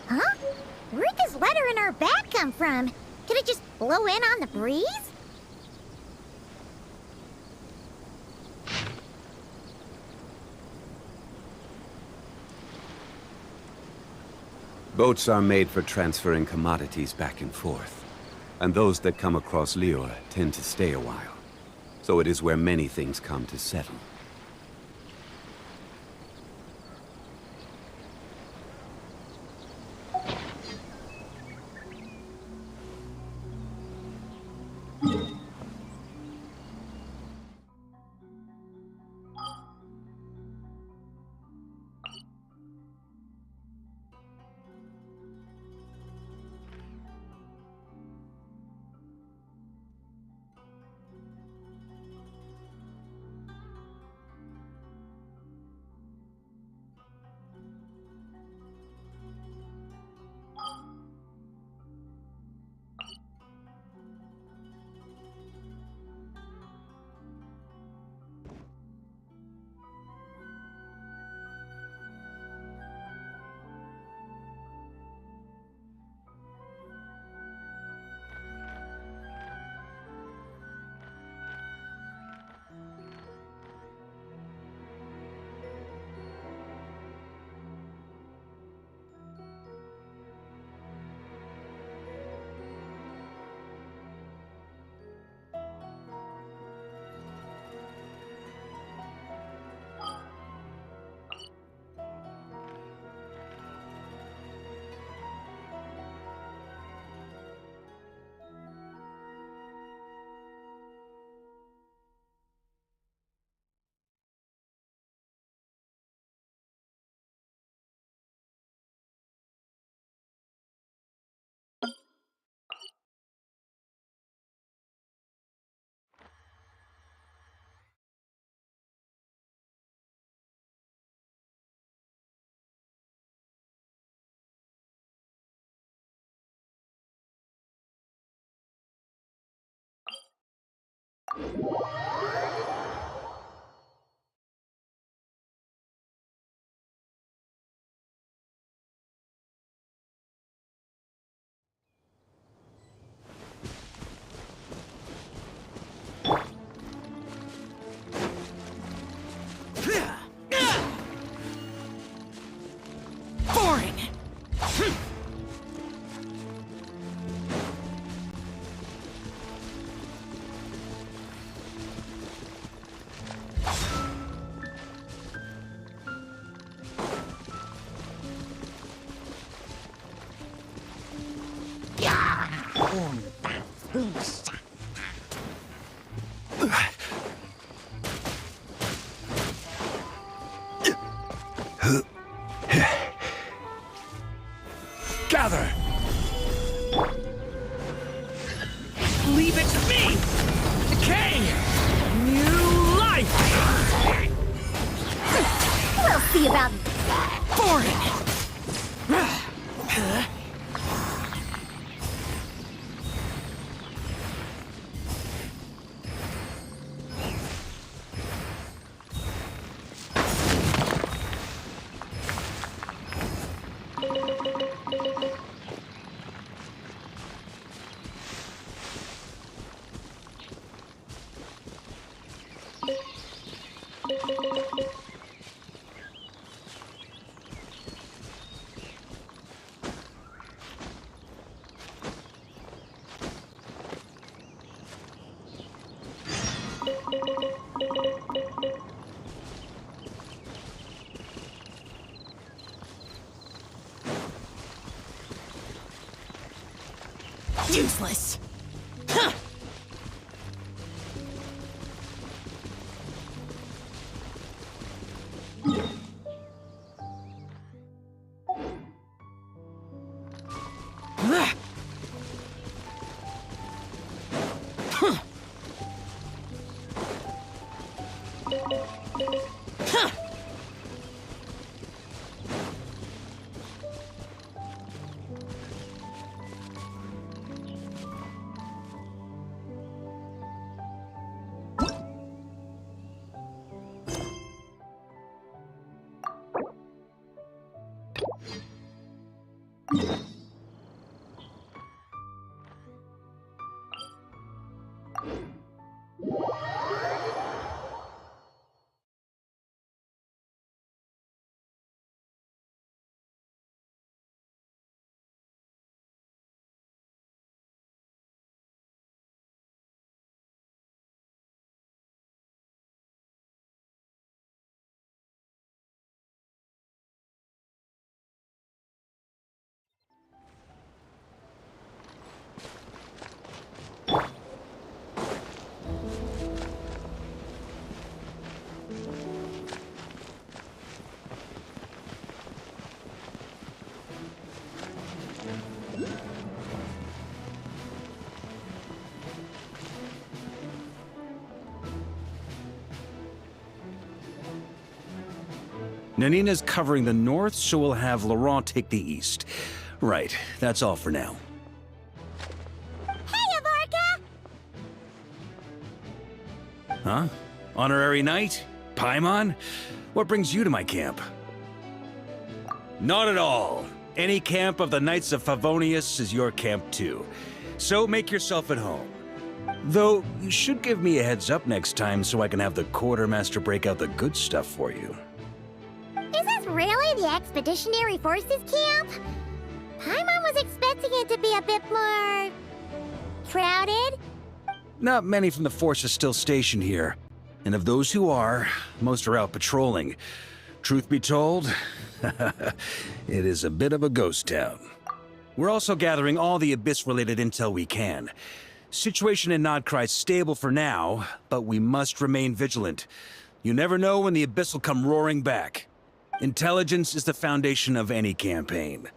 Huh? Where'd this letter in our bag come from? Did it just blow in on the breeze? Boats are made for transferring commodities back and forth. And those that come across Lior tend to stay a while. So it is where many things come to settle. Gather! Leave it to me! Decay! New life! We'll see about Foreign! Useless! Huh. Nanina's covering the north, so we'll have Laurent take the east. Right, that's all for now. Hey, Varka! Huh? Honorary Knight? Paimon? What brings you to my camp? Not at all. Any camp of the Knights of Favonius is your camp too. So make yourself at home. Though, you should give me a heads up next time so I can have the Quartermaster break out the good stuff for you. Is this really the Expeditionary Forces camp? Paimon was expecting it to be a bit more... crowded? Not many from the force are still stationed here. And of those who are, most are out patrolling. Truth be told, it is a bit of a ghost town. We're also gathering all the Abyss-related intel we can. Situation in Krai is stable for now, but we must remain vigilant. You never know when the Abyss will come roaring back. Intelligence is the foundation of any campaign.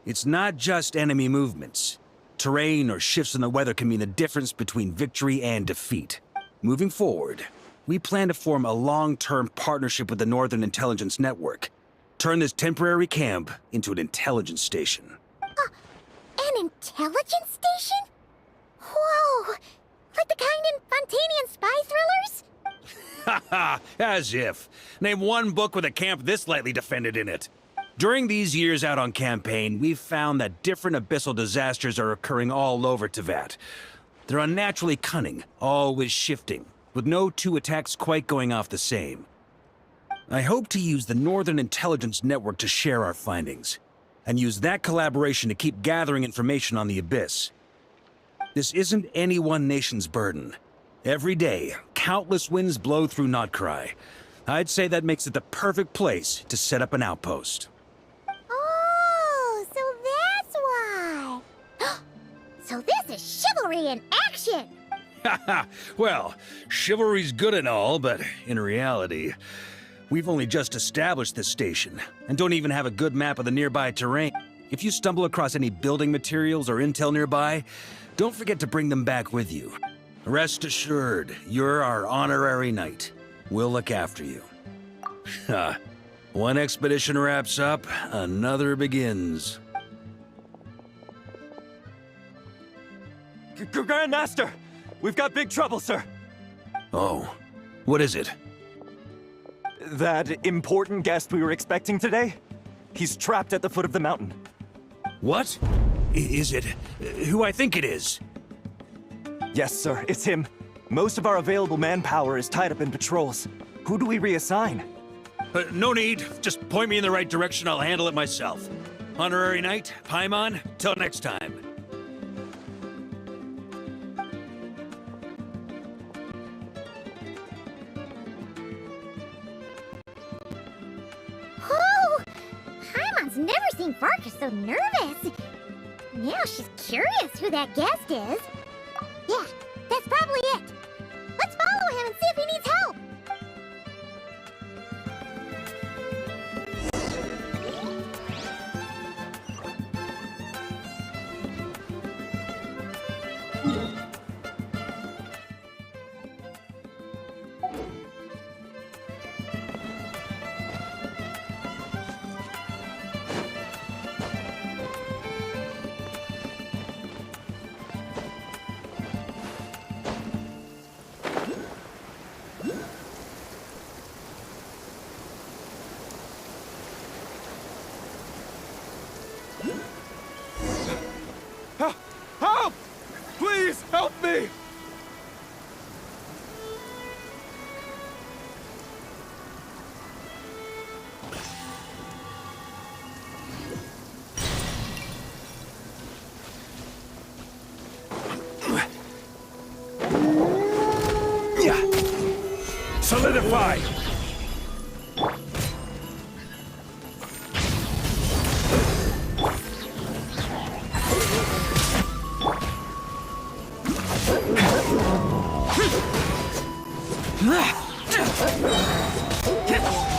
It's not just enemy movements. Terrain or shifts in the weather can mean the difference between victory and defeat. Moving forward, we plan to form a long-term partnership with the Northern Intelligence Network. Turn this temporary camp into an intelligence station. An intelligence station? Whoa! Like the kind in Fontanian spy thrillers? Haha, as if. Name one book with a camp this lightly defended in it. During these years out on campaign, we've found that different abyssal disasters are occurring all over Teyvat. They're unnaturally cunning, always shifting, with no two attacks quite going off the same. I hope to use the Northern Intelligence Network to share our findings, and use that collaboration to keep gathering information on the Abyss. This isn't any one nation's burden. Every day, countless winds blow through Krai. I'd say that makes it the perfect place to set up an outpost. Oh, so that's why. So this is chivalry in action! Haha, well, chivalry's good and all, but in reality, we've only just established this station, and don't even have a good map of the nearby terrain. If you stumble across any building materials or intel nearby, don't forget to bring them back with you. Rest assured, you're our honorary knight. We'll look after you. One expedition wraps up, another begins. Grandmaster! We've got big trouble, sir! Oh, what is it? That important guest we were expecting today? He's trapped at the foot of the mountain. What? Is it who I think it is? Yes, sir, it's him. Most of our available manpower is tied up in patrols. Who do we reassign? No need. Just point me in the right direction. I'll handle it myself. Honorary Knight, Paimon, till next time. Oh! Paimon's never seen Varka so nervous. Now she's curious who that guest is. Yeah, that's probably it. Let's follow him and see if he needs help. Help! Please, help me! Solidify!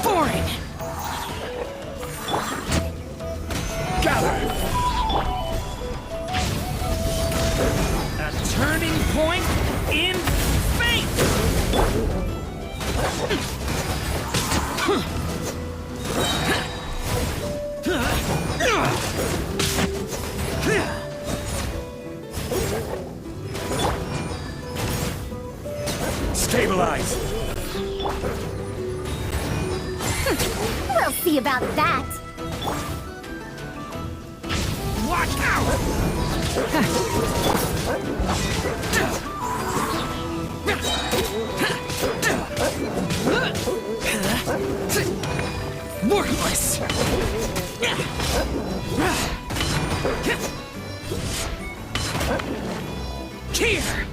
Foreign! Gather! A turning point in fate! supplies. We'll see about that. Watch out! Worthless! Here!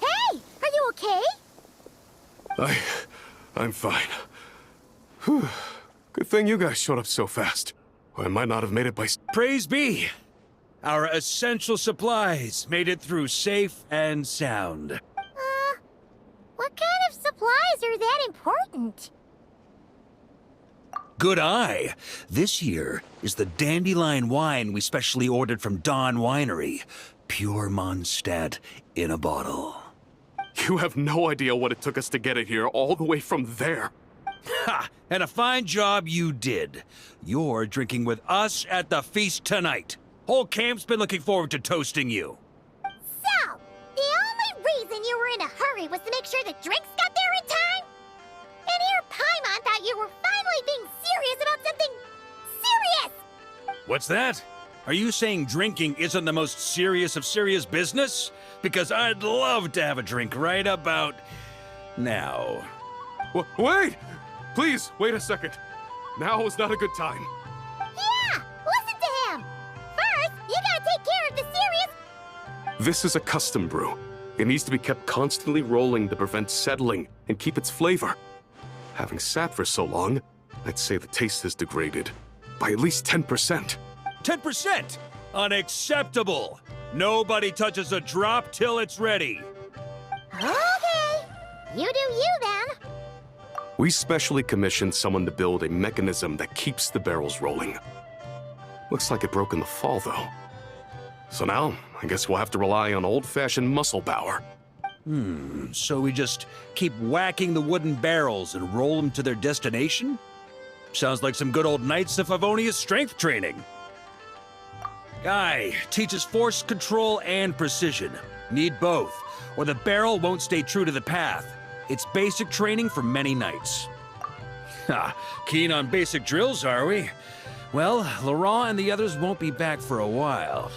Hey, are you okay? I'm fine. Whew. Good thing you guys showed up so fast. Or I might not have made it by... Praise be! Our essential supplies made it through safe and sound. What kind of supplies are that important? Good eye! This here is the dandelion wine we specially ordered from Dawn Winery. Pure Mondstadt in a bottle. You have no idea what it took us to get it here all the way from there. Ha! And a fine job you did. You're drinking with us at the feast tonight. Whole camp's been looking forward to toasting you. So, the only reason you were in a hurry was to make sure the drinks got there in time? And here Paimon thought you were finally being serious about something serious! What's that? Are you saying drinking isn't the most serious of serious business? Because I'd love to have a drink right about now. Wait! Please, wait a second. Now is not a good time. Yeah, listen to him! First, you gotta take care of the serious... This is a custom brew. It needs to be kept constantly rolling to prevent settling and keep its flavor. Having sat for so long, I'd say the taste has degraded by at least 10%. 10%! Unacceptable! Nobody touches a drop till it's ready. Okay, you do you then. We specially commissioned someone to build a mechanism that keeps the barrels rolling. Looks like it broke in the fall, though. So now, I guess we'll have to rely on old-fashioned muscle power. So we just keep whacking the wooden barrels and roll them to their destination? Sounds like some good old Knights of Favonia's strength training. Guy teaches force control and precision. Need both, or the barrel won't stay true to the path. It's basic training for many knights. Ha, keen on basic drills, are we? Well, Laurent and the others won't be back for a while.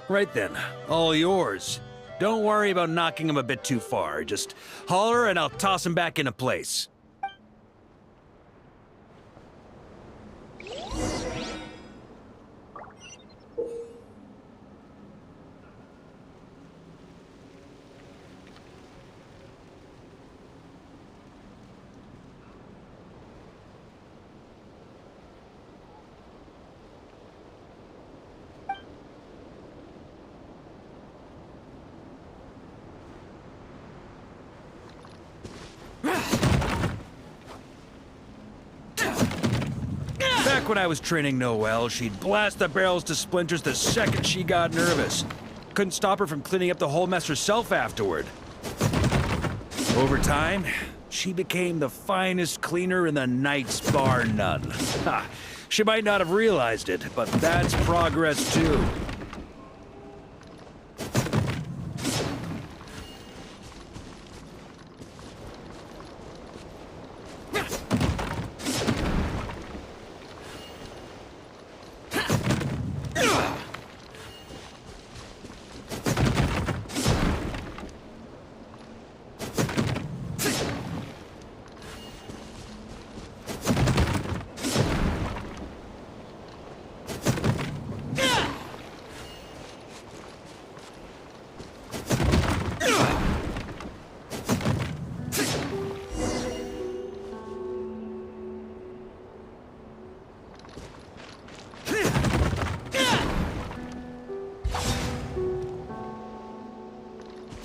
Right then, all yours. Don't worry about knocking him a bit too far. Just holler and I'll toss him back into place. Back when I was training Noelle, she'd blast the barrels to splinters the second she got nervous. Couldn't stop her from cleaning up the whole mess herself afterward. Over time, she became the finest cleaner in the Knights, bar none. Ha! She might not have realized it, but that's progress too.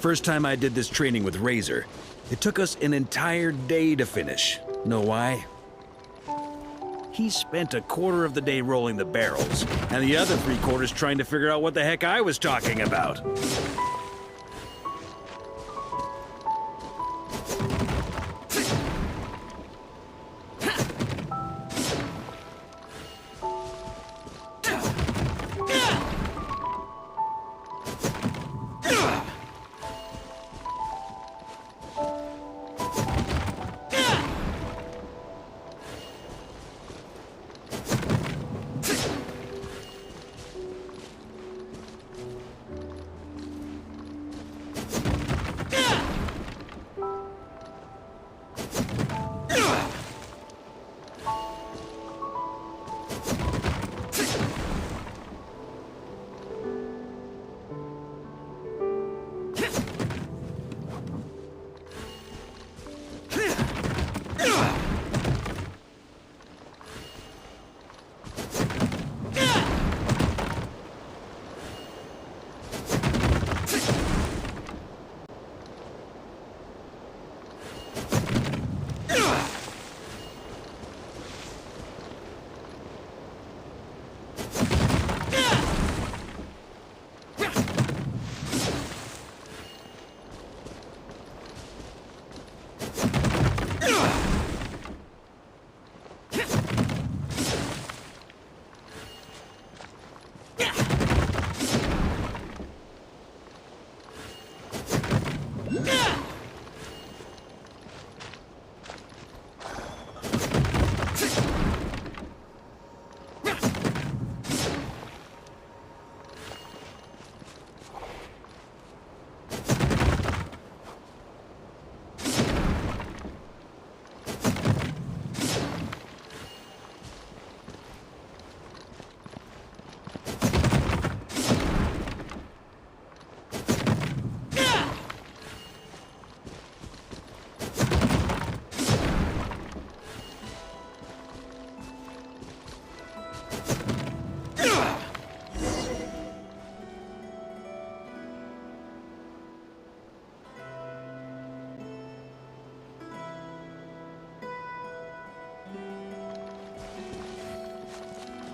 First time I did this training with Razor, it took us an entire day to finish. Know why? He spent a quarter of the day rolling the barrels, and the other 3/4 trying to figure out what the heck I was talking about.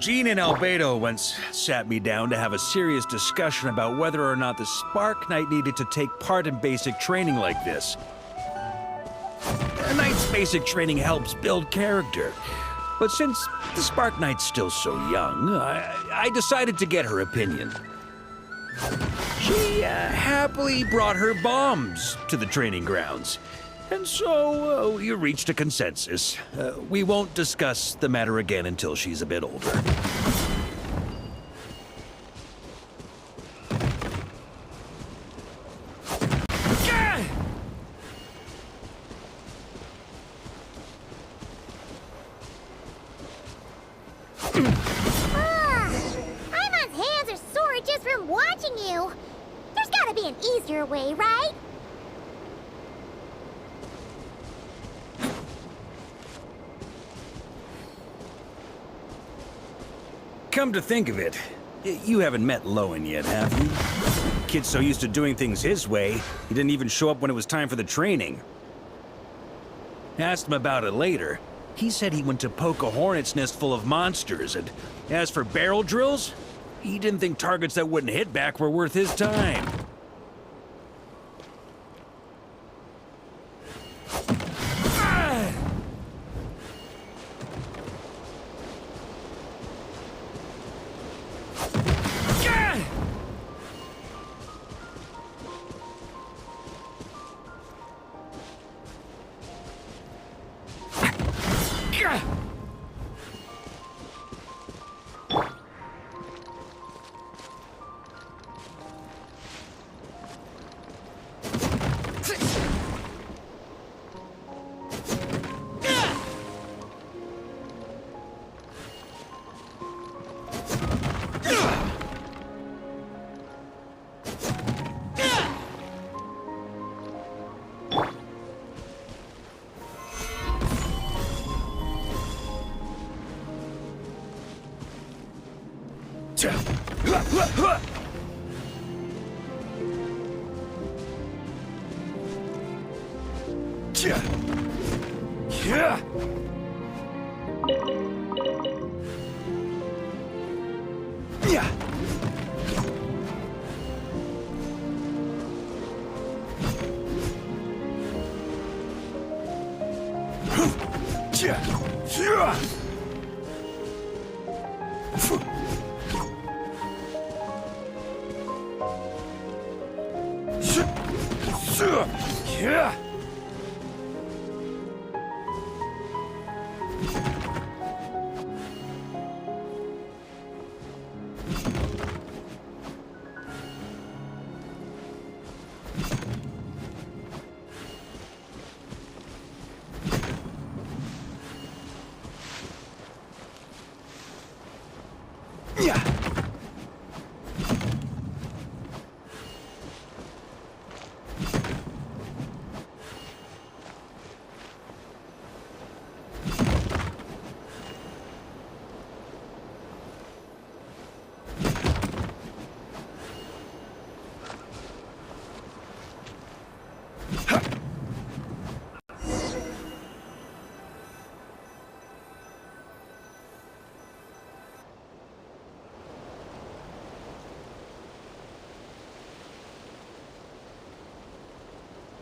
Gene and Albedo once sat me down to have a serious discussion about whether or not the Spark Knight needed to take part in basic training like this. A Knight's basic training helps build character. But since the Spark Knight's still so young, I decided to get her opinion. She happily brought her bombs to the training grounds. And so we reached a consensus. We won't discuss the matter again until she's a bit older. Paimon's hands are sore just from watching you. There's gotta be an easier way, right? Come to think of it, you haven't met Lowen yet, have you? Kid's so used to doing things his way, he didn't even show up when it was time for the training. Asked him about it later. He said he went to poke a hornet's nest full of monsters, and as for barrel drills, he didn't think targets that wouldn't hit back were worth his time.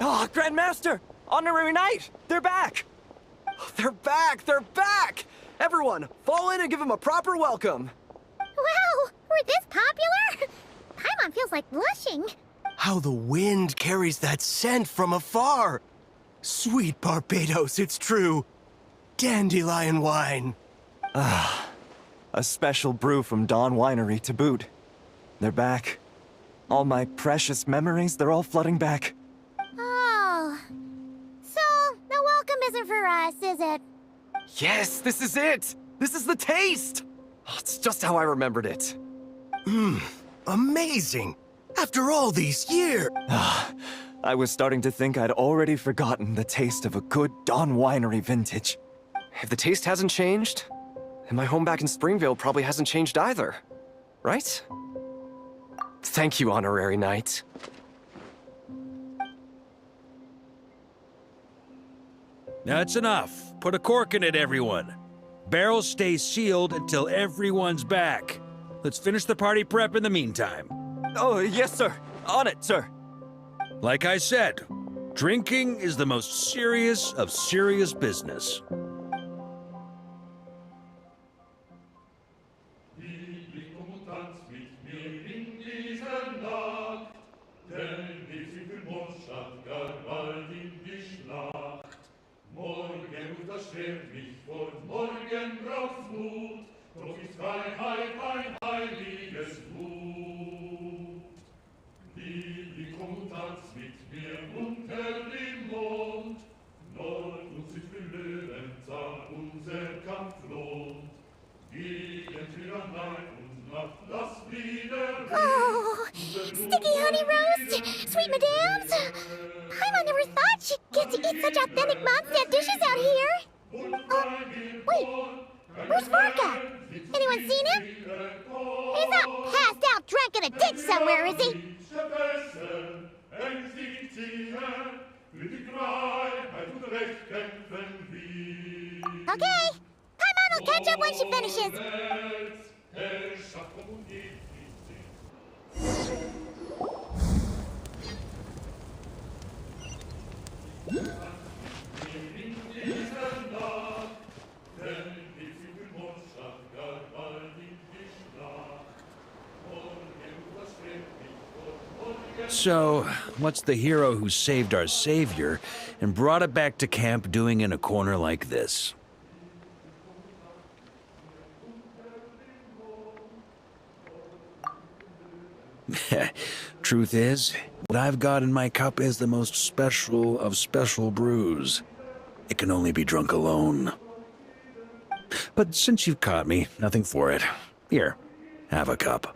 Oh, Grandmaster! Honorary Knight! They're back! They're back! They're back! Everyone, fall in and give them a proper welcome! Wow, we're this popular? Paimon feels like blushing. How the wind carries that scent from afar! Sweet Barbados, it's true. Dandelion wine. A special brew from Dawn Winery to boot. They're back. All my precious memories, they're all flooding back. Oh. So, the welcome isn't for us, is it? Yes, this is it! This is the taste! Oh, it's just how I remembered it. Amazing! After all these years! I was starting to think I'd already forgotten the taste of a good Dawn Winery vintage. If the taste hasn't changed, then my home back in Springvale probably hasn't changed either. Right? Thank you, Honorary Knight. That's enough. Put a cork in it, everyone. Barrels stay sealed until everyone's back. Let's finish the party prep in the meantime. Oh, yes, sir. On it, sir. Like I said, drinking is the most serious of serious business. Oh, sticky honey roast, sweet madams. Paimon never thought she'd get to eat such authentic Mondstadt dishes out here. Oh, wait, where's Varka? Anyone seen him? He's not passed out drunk in a ditch somewhere, is he? Okay, Paimon will catch up when she finishes. So, what's the hero who saved our savior and brought it back to camp doing in a corner like this? Truth is, what I've got in my cup is the most special of special brews. It can only be drunk alone. But since you've caught me, nothing for it. Here, have a cup.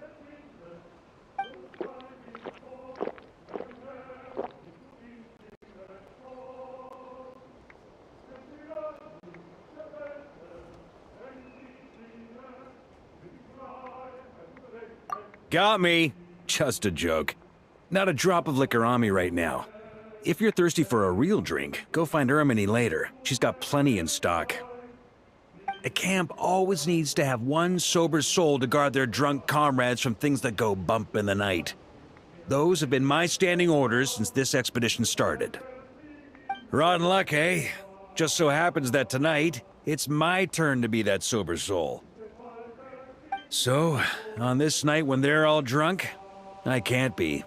Got me. Just a joke. Not a drop of liquor on me right now. If you're thirsty for a real drink, go find Erminy later. She's got plenty in stock. A camp always needs to have one sober soul to guard their drunk comrades from things that go bump in the night. Those have been my standing orders since this expedition started. Rotten luck, eh? Just so happens that tonight, it's my turn to be that sober soul. So, on this night when they're all drunk, I can't be.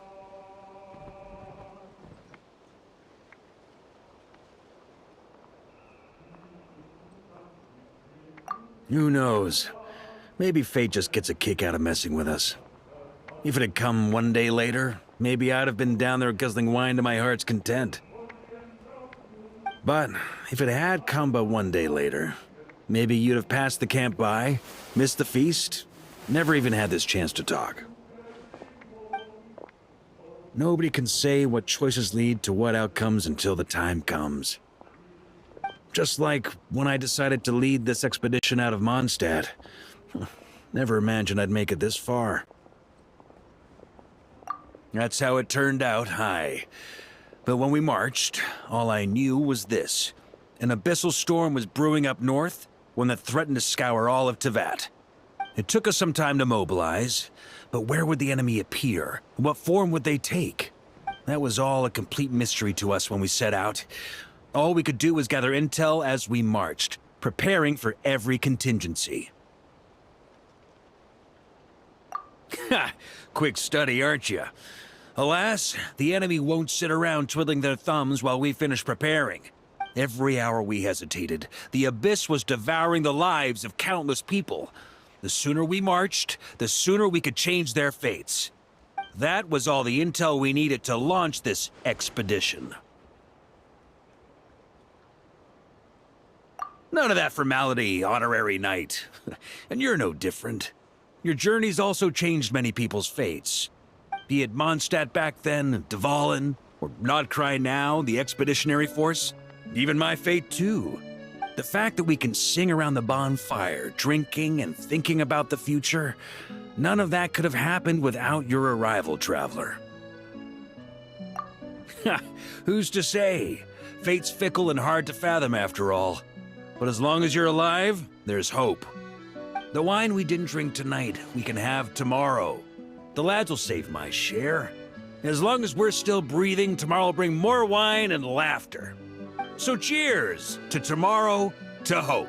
Who knows? Maybe fate just gets a kick out of messing with us. If it had come one day later, maybe I'd have been down there guzzling wine to my heart's content. But if it had come but one day later, maybe you'd have passed the camp by, missed the feast, never even had this chance to talk. Nobody can say what choices lead to what outcomes until the time comes. Just like when I decided to lead this expedition out of Mondstadt. Never imagined I'd make it this far. That's how it turned out, aye. But when we marched, all I knew was this. An abyssal storm was brewing up north, one that threatened to scour all of Teyvat. It took us some time to mobilize, but where would the enemy appear? What form would they take? That was all a complete mystery to us when we set out. All we could do was gather intel as we marched, preparing for every contingency. Ha! Quick study, aren't you? Alas, the enemy won't sit around twiddling their thumbs while we finish preparing. Every hour we hesitated, the abyss was devouring the lives of countless people. The sooner we marched, the sooner we could change their fates. That was all the intel we needed to launch this expedition. None of that formality, honorary knight. And you're no different. Your journey's also changed many people's fates. Be it Mondstadt back then, Dvalin, or Krai now, the expeditionary force. Even my fate, too. The fact that we can sing around the bonfire, drinking and thinking about the future, none of that could have happened without your arrival, traveler. Ha! Who's to say? Fate's fickle and hard to fathom, after all. But as long as you're alive, there's hope. The wine we didn't drink tonight, we can have tomorrow. The lads will save my share. As long as we're still breathing, tomorrow will bring more wine and laughter. So cheers to tomorrow, to hope.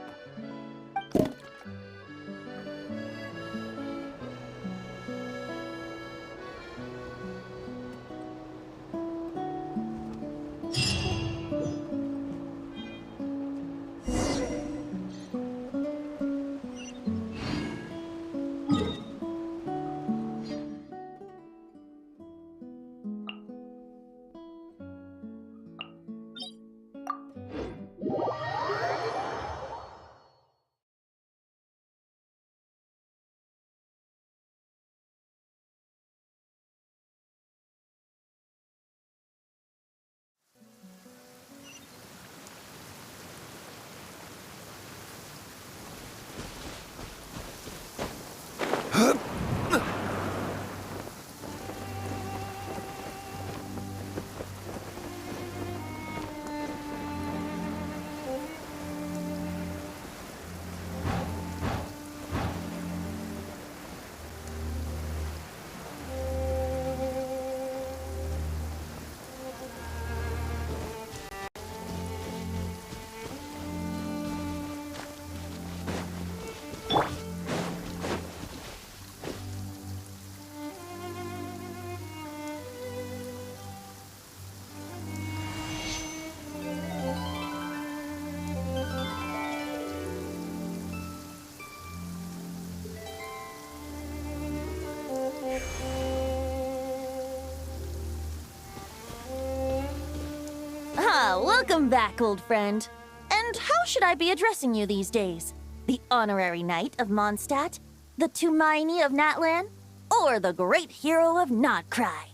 Welcome back, old friend. And how should I be addressing you these days? The honorary knight of Mondstadt? The Tumaini of Natlan? Or the great hero of Krai?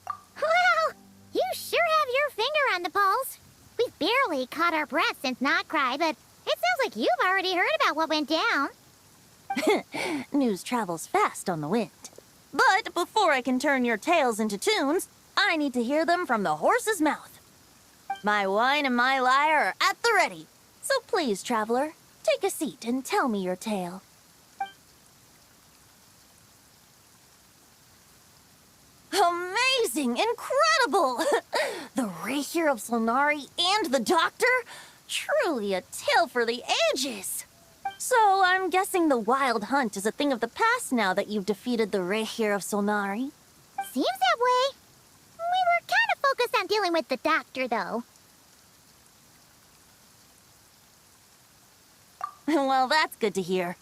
Well, you sure have your finger on the pulse. We've barely caught our breath since Krai, but it sounds like you've already heard about what went down. News travels fast on the wind. But before I can turn your tales into tunes, I need to hear them from the horse's mouth. My wine and my lyre are at the ready. So please, traveler, take a seat and tell me your tale. Amazing! Incredible! The Rapier of Solnari and the Doctor? Truly a tale for the ages! So, I'm guessing the Wild Hunt is a thing of the past now that you've defeated the Rapier of Solnari? Seems that way. We were kind of focused on dealing with the Doctor, though. Well, that's good to hear.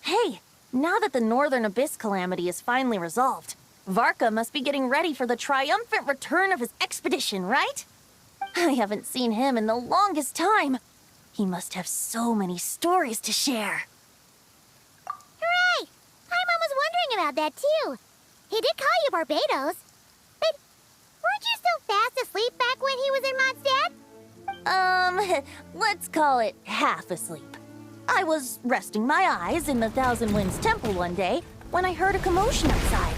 Hey, now that the Northern Abyss calamity is finally resolved, Varka must be getting ready for the triumphant return of his expedition, right? I haven't seen him in the longest time. He must have so many stories to share. Hooray! Paimon was wondering about that, too. He did call you Barbados. But weren't you still fast asleep back when he was in Mondstadt? Let's call it half asleep. I was resting my eyes in the Thousand Winds Temple one day when I heard a commotion outside.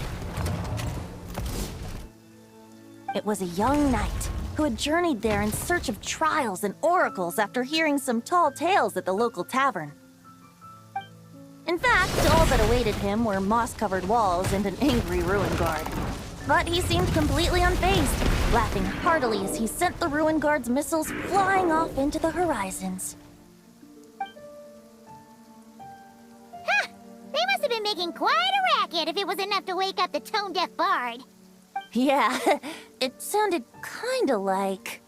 It was a young knight who had journeyed there in search of trials and oracles after hearing some tall tales at the local tavern. In fact, all that awaited him were moss-covered walls and an angry ruin guard. But he seemed completely unfazed, laughing heartily as he sent the ruin guard's missiles flying off into the horizons. Ha! They must have been making quite a racket if it was enough to wake up the tone-deaf bard. Yeah, it sounded kinda like...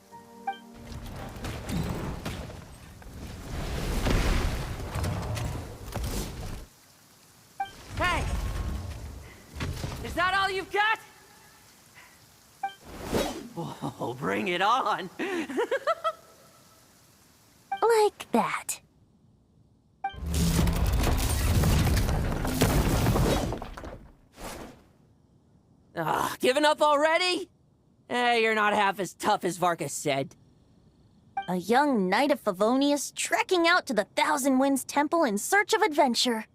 Hey! Is that all you've got? Oh, bring it on! like that. Giving up already? You're not half as tough as Varka said. A young knight of Favonius trekking out to the Thousand Winds Temple in search of adventure.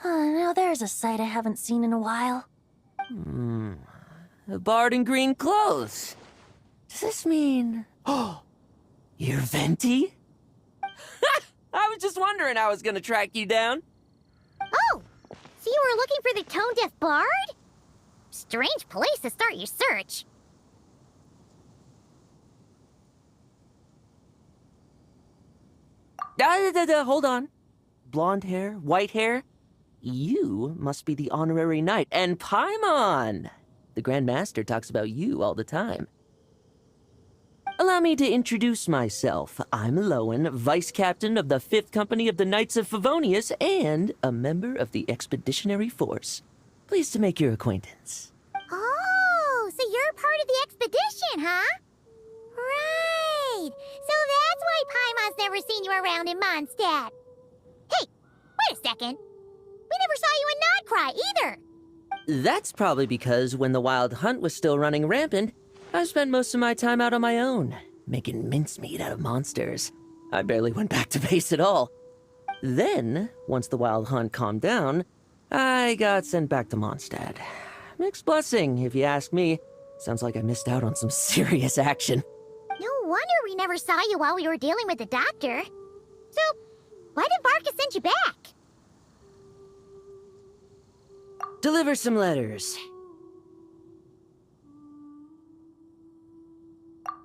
Now there's a sight I haven't seen in a while. A bard in green clothes. Does this mean... Oh, you're Venti? I was just wondering how I was gonna track you down. Oh! So you were looking for the tone-deaf bard? Strange place to start your search. Hold on. Blonde hair, white hair. You must be the honorary knight. And Paimon! The Grand Master talks about you all the time. Allow me to introduce myself. I'm Lowen, Vice Captain of the 5th Company of the Knights of Favonius and a member of the Expeditionary Force. Pleased to make your acquaintance. Oh, so you're part of the expedition, huh? Right. So that's why Paimon's never seen you around in Mondstadt. Hey, wait a second. We never saw you in Krai either. That's probably because when the Wild Hunt was still running rampant, I spent most of my time out on my own, making mincemeat out of monsters. I barely went back to base at all. Then, once the Wild Hunt calmed down, I got sent back to Mondstadt. Mixed blessing, if you ask me. Sounds like I missed out on some serious action. No wonder we never saw you while we were dealing with the doctor. So, why did Varka send you back? Deliver some letters.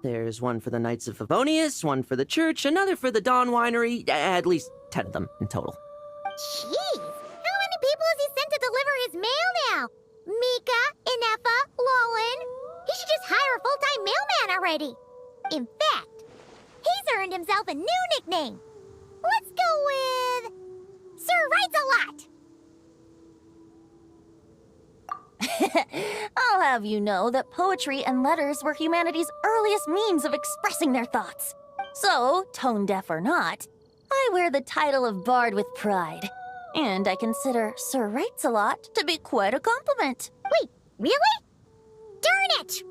There's one for the Knights of Favonius, one for the church, another for the Dawn Winery, at least 10 of them in total. Jeez, how many people has he sent to deliver his mail now? Mika, Inefa, Lowen. He should just hire a full-time mailman already. In fact, he's earned himself a new nickname. Let's go with... Sir Writes-A-Lot. I'll have you know that poetry and letters were humanity's earliest means of expressing their thoughts. So, tone-deaf or not, I wear the title of Bard with pride. And I consider Sir Writes-A-Lot to be quite a compliment. Wait, really? Darn it!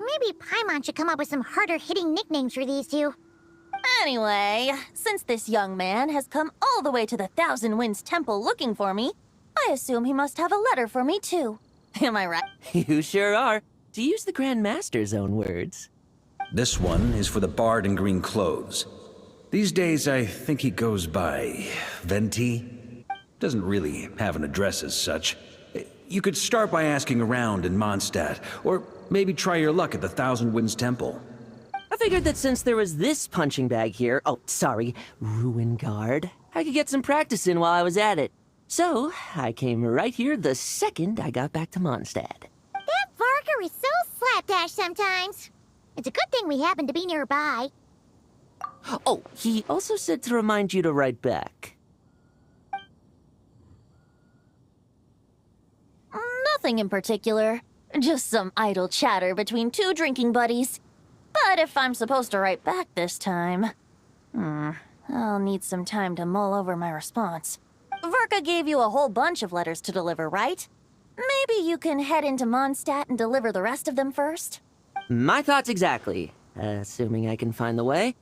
Maybe Paimon should come up with some harder-hitting nicknames for these two. Anyway, since this young man has come all the way to the Thousand Winds Temple looking for me, I assume he must have a letter for me too. Am I right? You sure are, to use the Grand Master's own words. This one is for the bard in green clothes. These days, I think he goes by Venti. Doesn't really have an address as such. You could start by asking around in Mondstadt, or maybe try your luck at the Thousand Winds Temple. I figured that since there was this punching bag here, Ruin Guard, I could get some practice in while I was at it. So, I came right here the second I got back to Mondstadt. That Varka is so slapdash sometimes. It's a good thing we happen to be nearby. Oh, he also said to remind you to write back. Nothing in particular. Just some idle chatter between two drinking buddies. But if I'm supposed to write back this time... I'll need some time to mull over my response. Varka gave you a whole bunch of letters to deliver, right? Maybe you can head into Mondstadt and deliver the rest of them first? My thoughts exactly. Assuming I can find the way.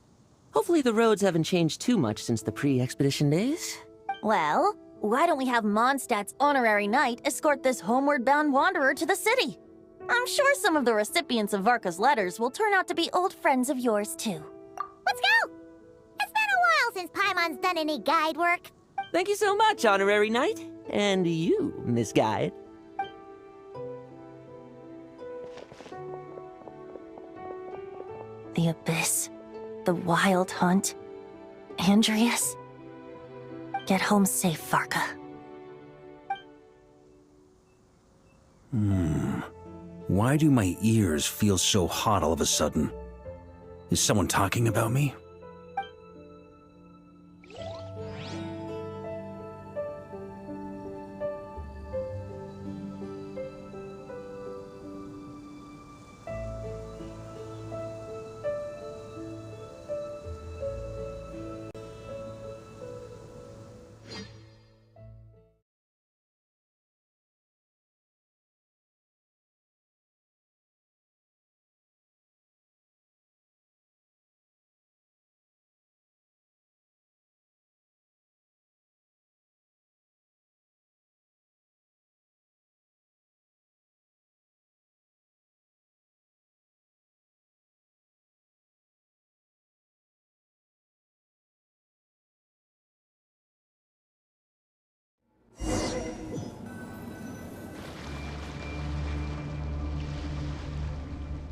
Hopefully the roads haven't changed too much since the pre-expedition days. Well, why don't we have Mondstadt's honorary knight escort this homeward-bound wanderer to the city? I'm sure some of the recipients of Varka's letters will turn out to be old friends of yours, too. Let's go! It's been a while since Paimon's done any guide work. Thank you so much, honorary knight. And you, Miss Guide. The Abyss, the Wild Hunt, Andreas. Get home safe, Varka. Why do my ears feel so hot all of a sudden? Is someone talking about me?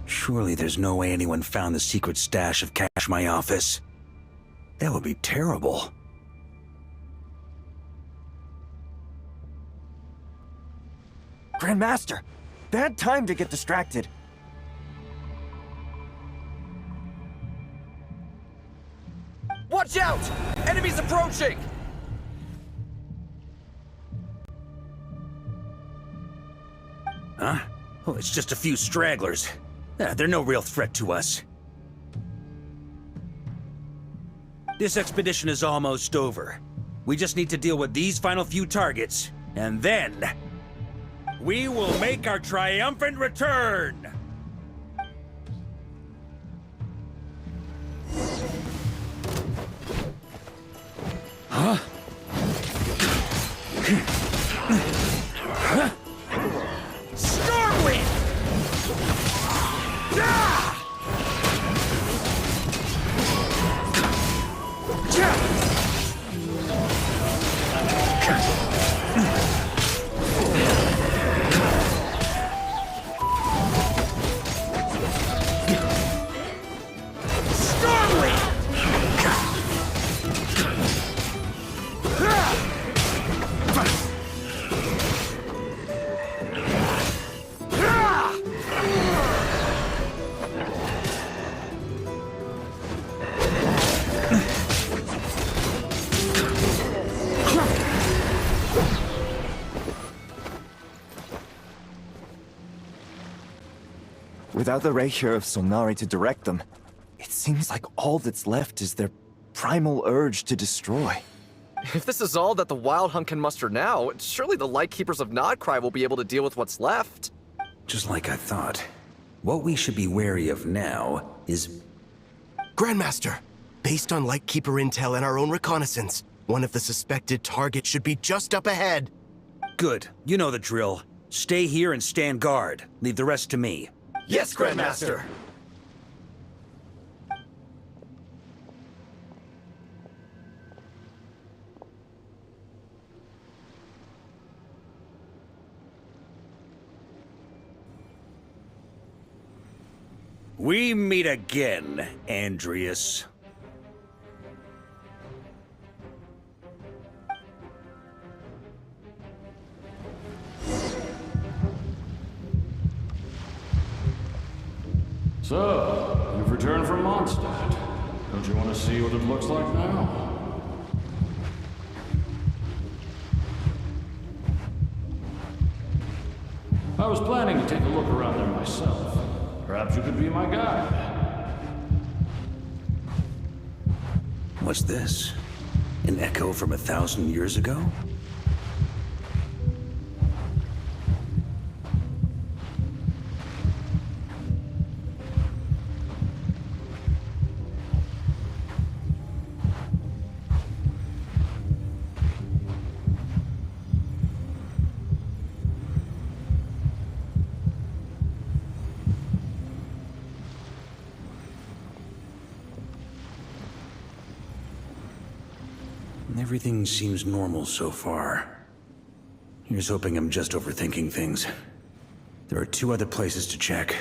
Surely there's no way anyone found the secret stash of cash in my office. That would be terrible. Grandmaster! Bad time to get distracted. Watch out! Enemies approaching! Huh? Oh, it's just a few stragglers. They're no real threat to us. This expedition is almost over. We just need to deal with these final few targets, and then... we will make our triumphant return! Huh? Stormwind! Without the Rapier of Solnari to direct them, it seems like all that's left is their primal urge to destroy. If this is all that the Wild Hunt can muster now, surely the Lightkeepers of Krai will be able to deal with what's left. Just like I thought. What we should be wary of now is... Grandmaster, based on Lightkeeper intel and our own reconnaissance, one of the suspected targets should be just up ahead. Good. You know the drill. Stay here and stand guard. Leave the rest to me. Yes, Grandmaster! We meet again, Andreas. So, you've returned from Mondstadt. Don't you want to see what it looks like now? I was planning to take a look around there myself. Perhaps you could be my guide. What's this? An echo from 1,000 years ago? Everything seems normal so far. Here's hoping I'm just overthinking things. There are 2 other places to check.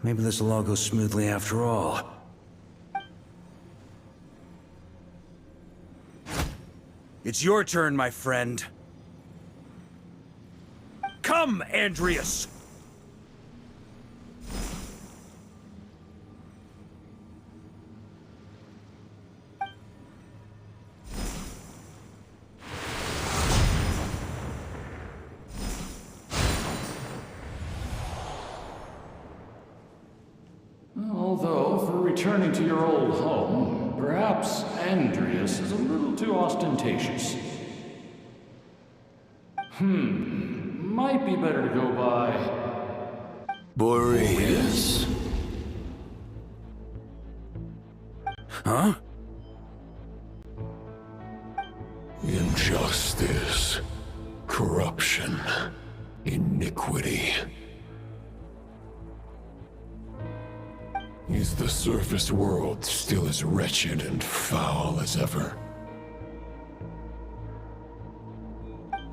Maybe this will all go smoothly after all. It's your turn, my friend. Come, Andreas! Although, for returning to your old home, perhaps Andreas is a little too ostentatious. Might be better to go by... Boreas. Huh? Injustice. Corruption. Iniquity. Is the surface world still as wretched and foul as ever?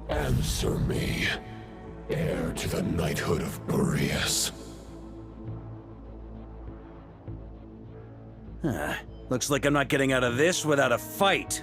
Answer me, heir to the knighthood of Boreas. Looks like I'm not getting out of this without a fight.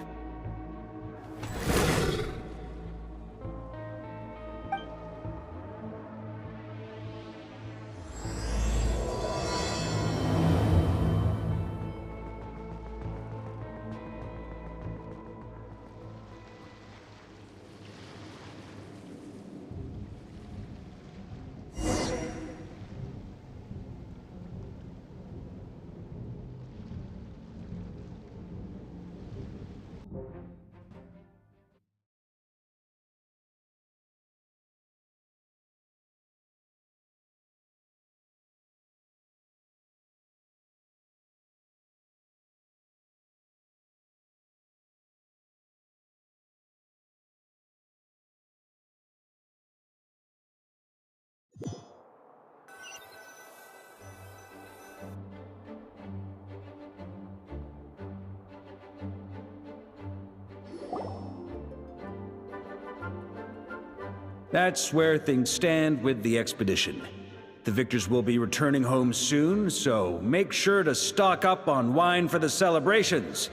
That's where things stand with the expedition. The victors will be returning home soon, so make sure to stock up on wine for the celebrations.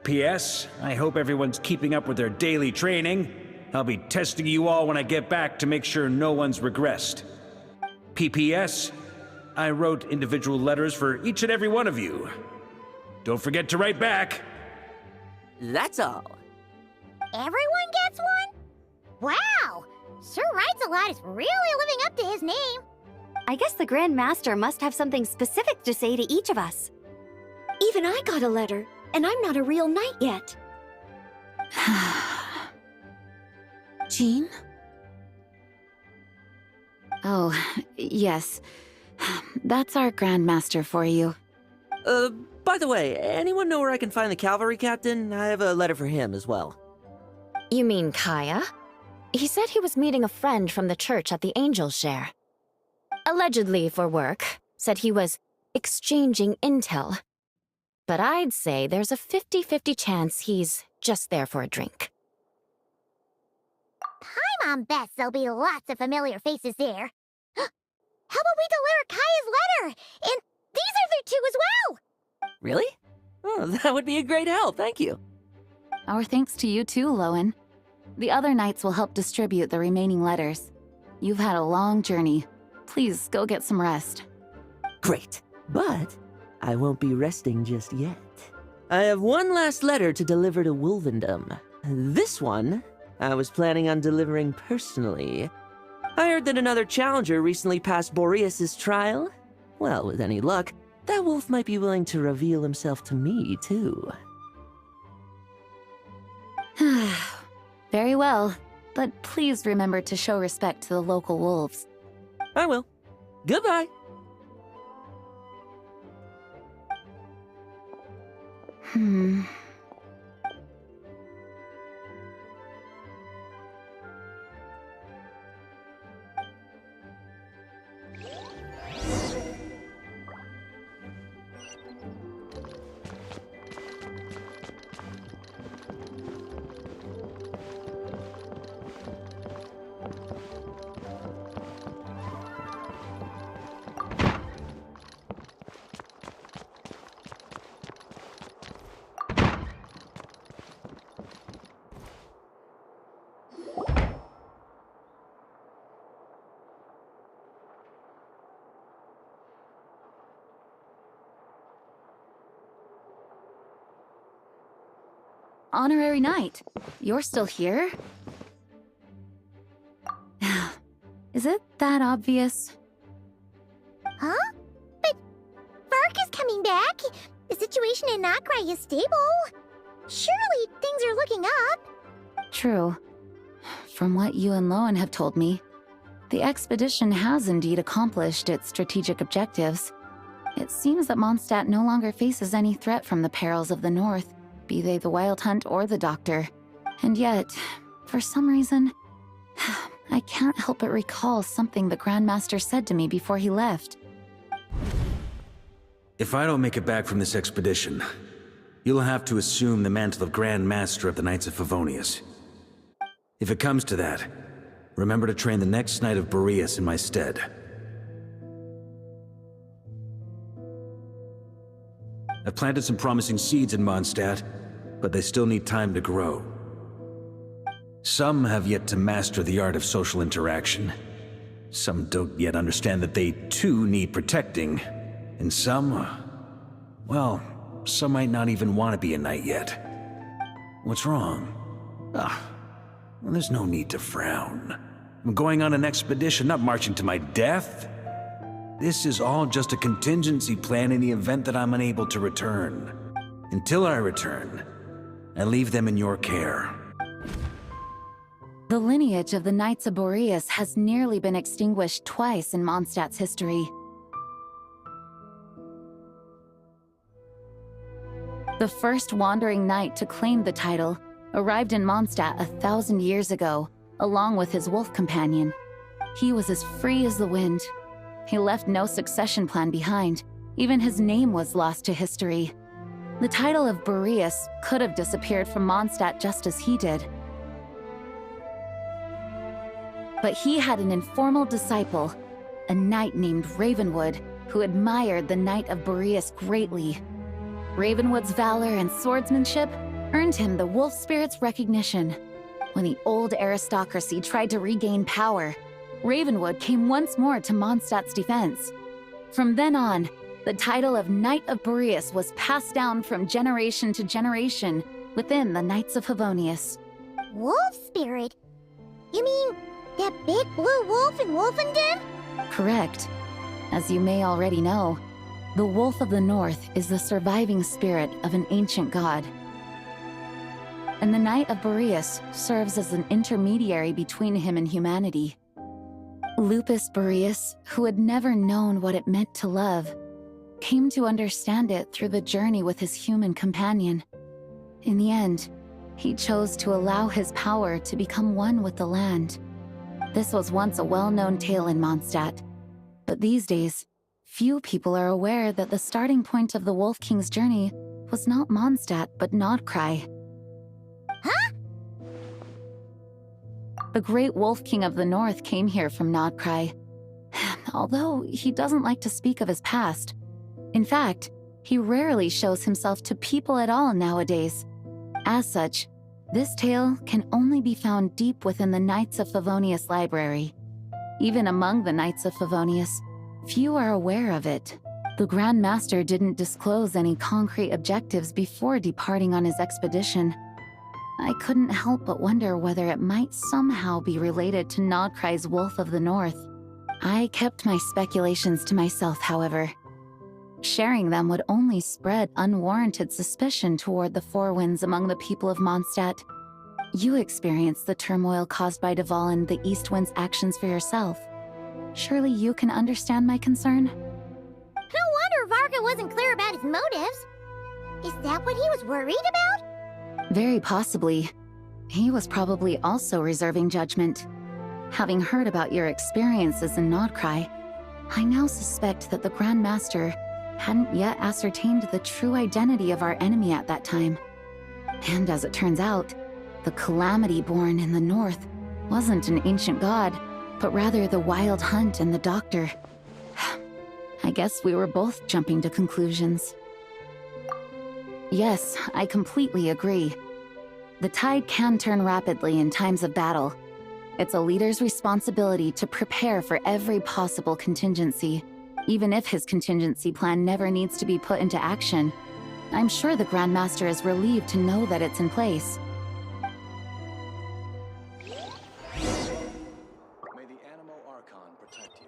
P.S. I hope everyone's keeping up with their daily training. I'll be testing you all when I get back to make sure no one's regressed. P.P.S. I wrote individual letters for each and every one of you. Don't forget to write back. That's all. Everyone gets one? Wow! Sir Writes-A-Lot is really living up to his name. I guess the Grand Master must have something specific to say to each of us. Even I got a letter, and I'm not a real knight yet. Jean? Oh, yes. That's our Grand Master for you. By the way, anyone know where I can find the cavalry captain? I have a letter for him as well. You mean Kaya? He said he was meeting a friend from the church at the Angel Share. Allegedly for work. Said he was exchanging intel. But I'd say there's a 50-50 chance he's just there for a drink. Paimon bets there'll be lots of familiar faces there. How about we deliver Kaya's letter? And these other two as well! Really? Oh, that would be a great help, thank you. Our thanks to you too, Lowen. The other knights will help distribute the remaining letters. You've had a long journey. Please go get some rest. Great, but I won't be resting just yet. I have one last letter to deliver to Wolvendom. This one, I was planning on delivering personally. I heard that another challenger recently passed Boreas' trial. Well, with any luck, that wolf might be willing to reveal himself to me, too. Very well, but please remember to show respect to the local wolves. I will. Goodbye. Honorary Knight, you're still here? Is it that obvious? Huh? But Varka's coming back. The situation in Krai is stable. Surely things are looking up. True. From what you and Lowen have told me, the expedition has indeed accomplished its strategic objectives. It seems that Mondstadt no longer faces any threat from the perils of the North, be they the Wild Hunt or the Doctor. And yet, for some reason, I can't help but recall something the Grandmaster said to me before he left. If I don't make it back from this expedition, you'll have to assume the mantle of Grand Master of the Knights of Favonius. If it comes to that, remember to train the next Knight of Boreas in my stead. I've planted some promising seeds in Mondstadt, but they still need time to grow. Some have yet to master the art of social interaction. Some don't yet understand that they too need protecting. And some, well, some might not even want to be a knight yet. What's wrong? Well, there's no need to frown. I'm going on an expedition, not marching to my death. This is all just a contingency plan in the event that I'm unable to return. Until I return, I leave them in your care. The lineage of the Knights of Boreas has nearly been extinguished twice in Mondstadt's history. The first wandering knight to claim the title arrived in Mondstadt 1,000 years ago, along with his wolf companion. He was as free as the wind. He left no succession plan behind. Even his name was lost to history. The title of Boreas could have disappeared from Mondstadt just as he did. But he had an informal disciple, a knight named Ravenwood, who admired the Knight of Boreas greatly. Ravenwood's valor and swordsmanship earned him the wolf spirit's recognition. When the old aristocracy tried to regain power, Ravenwood came once more to Mondstadt's defense. From then on, the title of Knight of Boreas was passed down from generation to generation within the Knights of Favonius. Wolf spirit? You mean that big blue wolf in Wolfenden? Correct. As you may already know, the Wolf of the North is the surviving spirit of an ancient god. And the Knight of Boreas serves as an intermediary between him and humanity. Lupus Boreas, who had never known what it meant to love, came to understand it through the journey with his human companion. In the end, he chose to allow his power to become one with the land. This was once a well-known tale in Mondstadt, but these days, few people are aware that the starting point of the Wolf King's journey was not Mondstadt, but Krai. Huh? The great Wolf King of the North came here from Krai. although he doesn't like to speak of his past. In fact, he rarely shows himself to people at all nowadays. As such, this tale can only be found deep within the Knights of Favonius library. Even among the Knights of Favonius, few are aware of it. The Grand Master didn't disclose any concrete objectives before departing on his expedition. I couldn't help but wonder whether it might somehow be related to Nodkrai's Wolf of the North. I kept my speculations to myself, however. Sharing them would only spread unwarranted suspicion toward the Four Winds among the people of Mondstadt. You experienced the turmoil caused by Dvalin the East Wind's actions for yourself. Surely you can understand my concern? No wonder Varka wasn't clear about his motives. Is that what he was worried about? Very possibly. He was probably also reserving judgment. Having heard about your experiences in Nodkrai, I now suspect that the Grand Master hadn't yet ascertained the true identity of our enemy at that time. And as it turns out, the calamity born in the north wasn't an ancient god, but rather the Wild Hunt and the Doctor. I guess we were both jumping to conclusions. Yes, I completely agree. The tide can turn rapidly in times of battle. It's a leader's responsibility to prepare for every possible contingency, even if his contingency plan never needs to be put into action. I'm sure the Grand Master is relieved to know that it's in place. May the animal Archon protect you.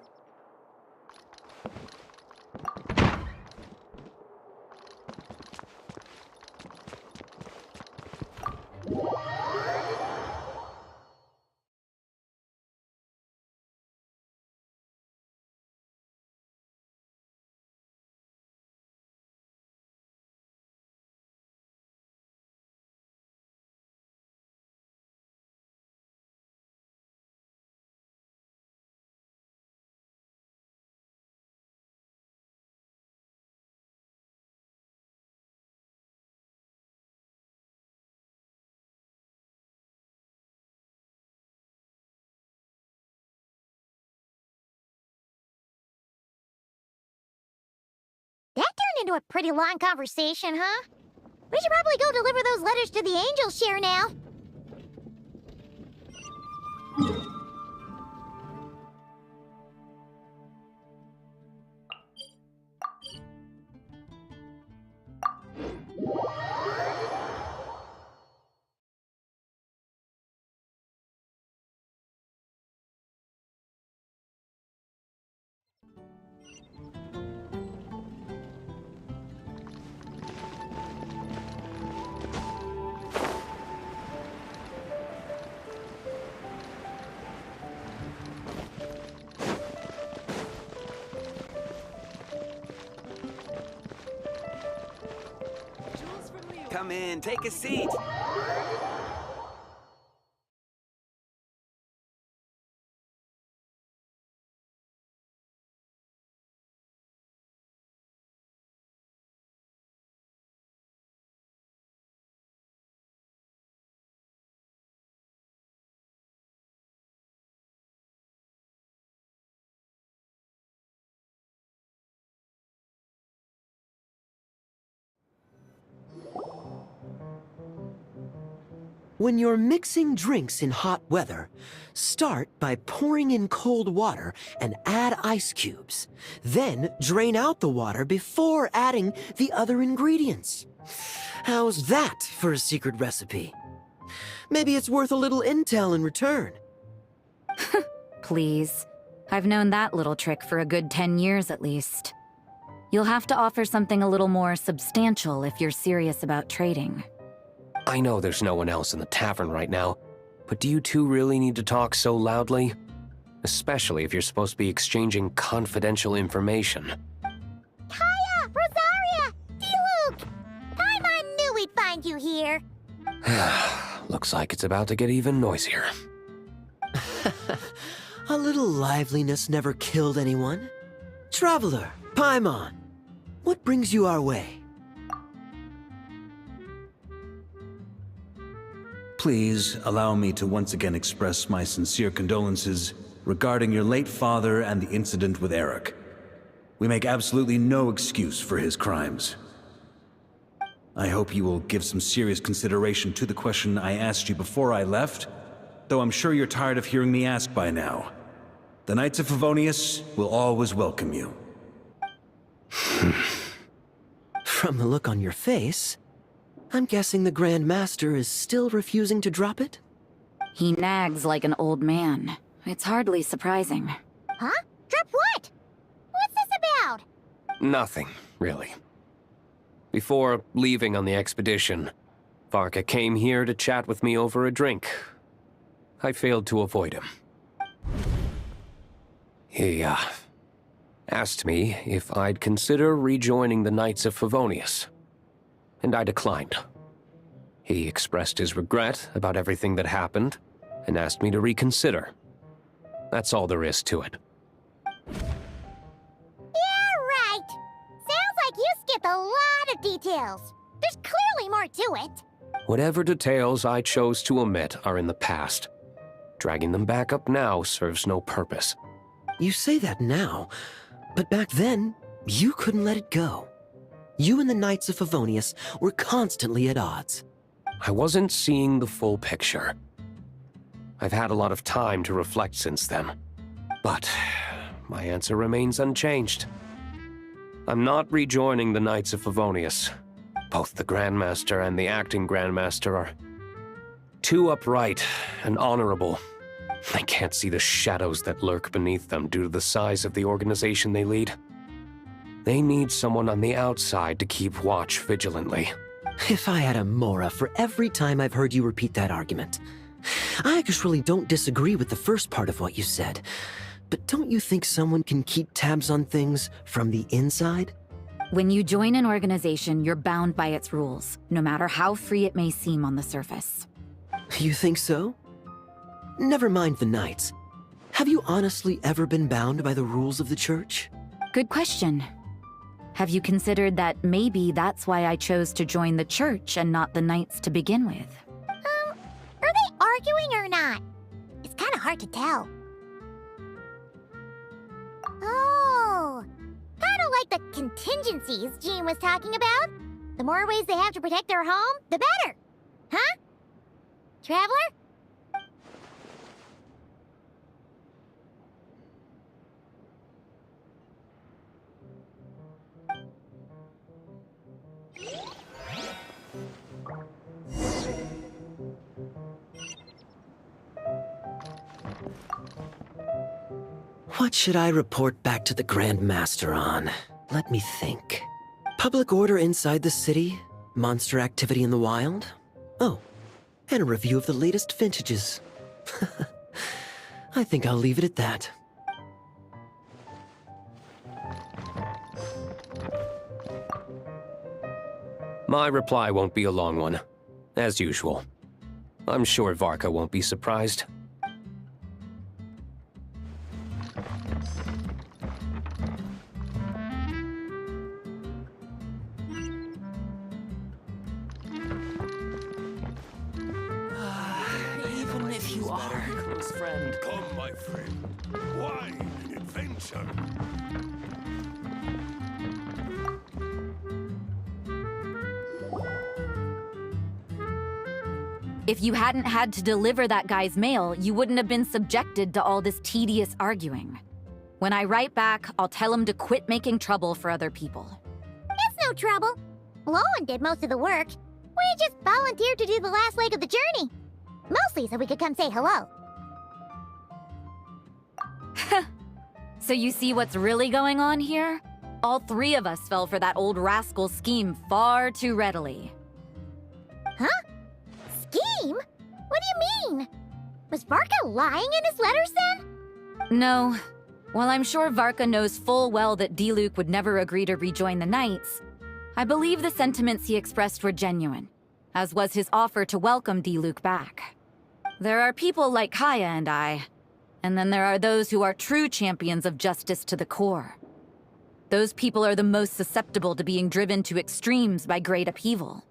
That turned into a pretty long conversation, huh? We should probably go deliver those letters to the Angel Share now. Come in, take a seat. When you're mixing drinks in hot weather, start by pouring in cold water and add ice cubes. Then drain out the water before adding the other ingredients. How's that for a secret recipe? Maybe it's worth a little intel in return. Please. I've known that little trick for a good 10 years at least. You'll have to offer something a little more substantial if you're serious about trading. I know there's no one else in the tavern right now, but do you two really need to talk so loudly? Especially if you're supposed to be exchanging confidential information. Kaya! Rosaria! D-Luke! Paimon knew we'd find you here. Looks like it's about to get even noisier. A little liveliness never killed anyone. Traveler, Paimon, what brings you our way? Please allow me to once again express my sincere condolences regarding your late father and the incident with Eric. We make absolutely no excuse for his crimes. I hope you will give some serious consideration to the question I asked you before I left, though I'm sure you're tired of hearing me ask by now. The Knights of Favonius will always welcome you. From the look on your face, I'm guessing the Grand Master is still refusing to drop it? He nags like an old man. It's hardly surprising. Huh? Drop what? What's this about? Nothing, really. Before leaving on the expedition, Varka came here to chat with me over a drink. I failed to avoid him. He, asked me if I'd consider rejoining the Knights of Favonius, and I declined. He expressed his regret about everything that happened, and asked me to reconsider. That's all there is to it. Yeah, right. Sounds like you skipped a lot of details. There's clearly more to it. Whatever details I chose to omit are in the past. Dragging them back up now serves no purpose. You say that now, but back then, you couldn't let it go. You and the Knights of Favonius were constantly at odds. I wasn't seeing the full picture. I've had a lot of time to reflect since then. But my answer remains unchanged. I'm not rejoining the Knights of Favonius. Both the Grandmaster and the acting Grandmaster are too upright and honorable. I can't see the shadows that lurk beneath them due to the size of the organization they lead. They need someone on the outside to keep watch vigilantly. If I had a Mora for every time I've heard you repeat that argument. I actually don't disagree with the first part of what you said, but don't you think someone can keep tabs on things from the inside? When you join an organization, you're bound by its rules, no matter how free it may seem on the surface. You think so? Never mind the Knights. Have you honestly ever been bound by the rules of the Church? Good question. Have you considered that maybe that's why I chose to join the Church and not the Knights to begin with? Are they arguing or not? It's kind of hard to tell. Oh, kind of like the contingencies Jean was talking about. The more ways they have to protect their home, the better. Huh? Traveler? What should I report back to the Grand Master on? Let me think. Public order inside the city, monster activity in the wild. Oh, and a review of the latest vintages. I think I'll leave it at that. My reply won't be a long one, as usual. I'm sure Varka won't be surprised. Even if you are a close friend. Come, my friend. Wine and adventure. If you hadn't had to deliver that guy's mail, you wouldn't have been subjected to all this tedious arguing. When I write back, I'll tell him to quit making trouble for other people. It's no trouble. Lowen did most of the work. We just volunteered to do the last leg of the journey. Mostly so we could come say hello. So you see what's really going on here? All three of us fell for that old rascal's scheme far too readily. Huh? Scheme? What do you mean? Was Varka lying in his letters then? No. While I'm sure Varka knows full well that Diluc would never agree to rejoin the Knights, I believe the sentiments he expressed were genuine, as was his offer to welcome Diluc back. There are people like Kaya and I, and then there are those who are true champions of justice to the core. Those people are the most susceptible to being driven to extremes by great upheaval.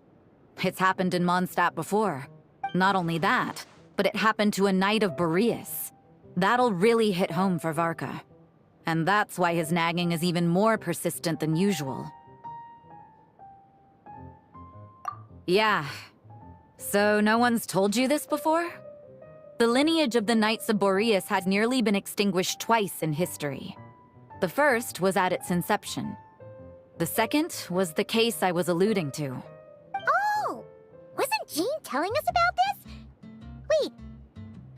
It's happened in Mondstadt before. Not only that, but it happened to a Knight of Boreas. That'll really hit home for Varka. And that's why his nagging is even more persistent than usual. Yeah. So no one's told you this before? The lineage of the Knights of Boreas had nearly been extinguished twice in history. The first was at its inception. The second was the case I was alluding to. Oh! Wasn't Jean telling us about this? Wait,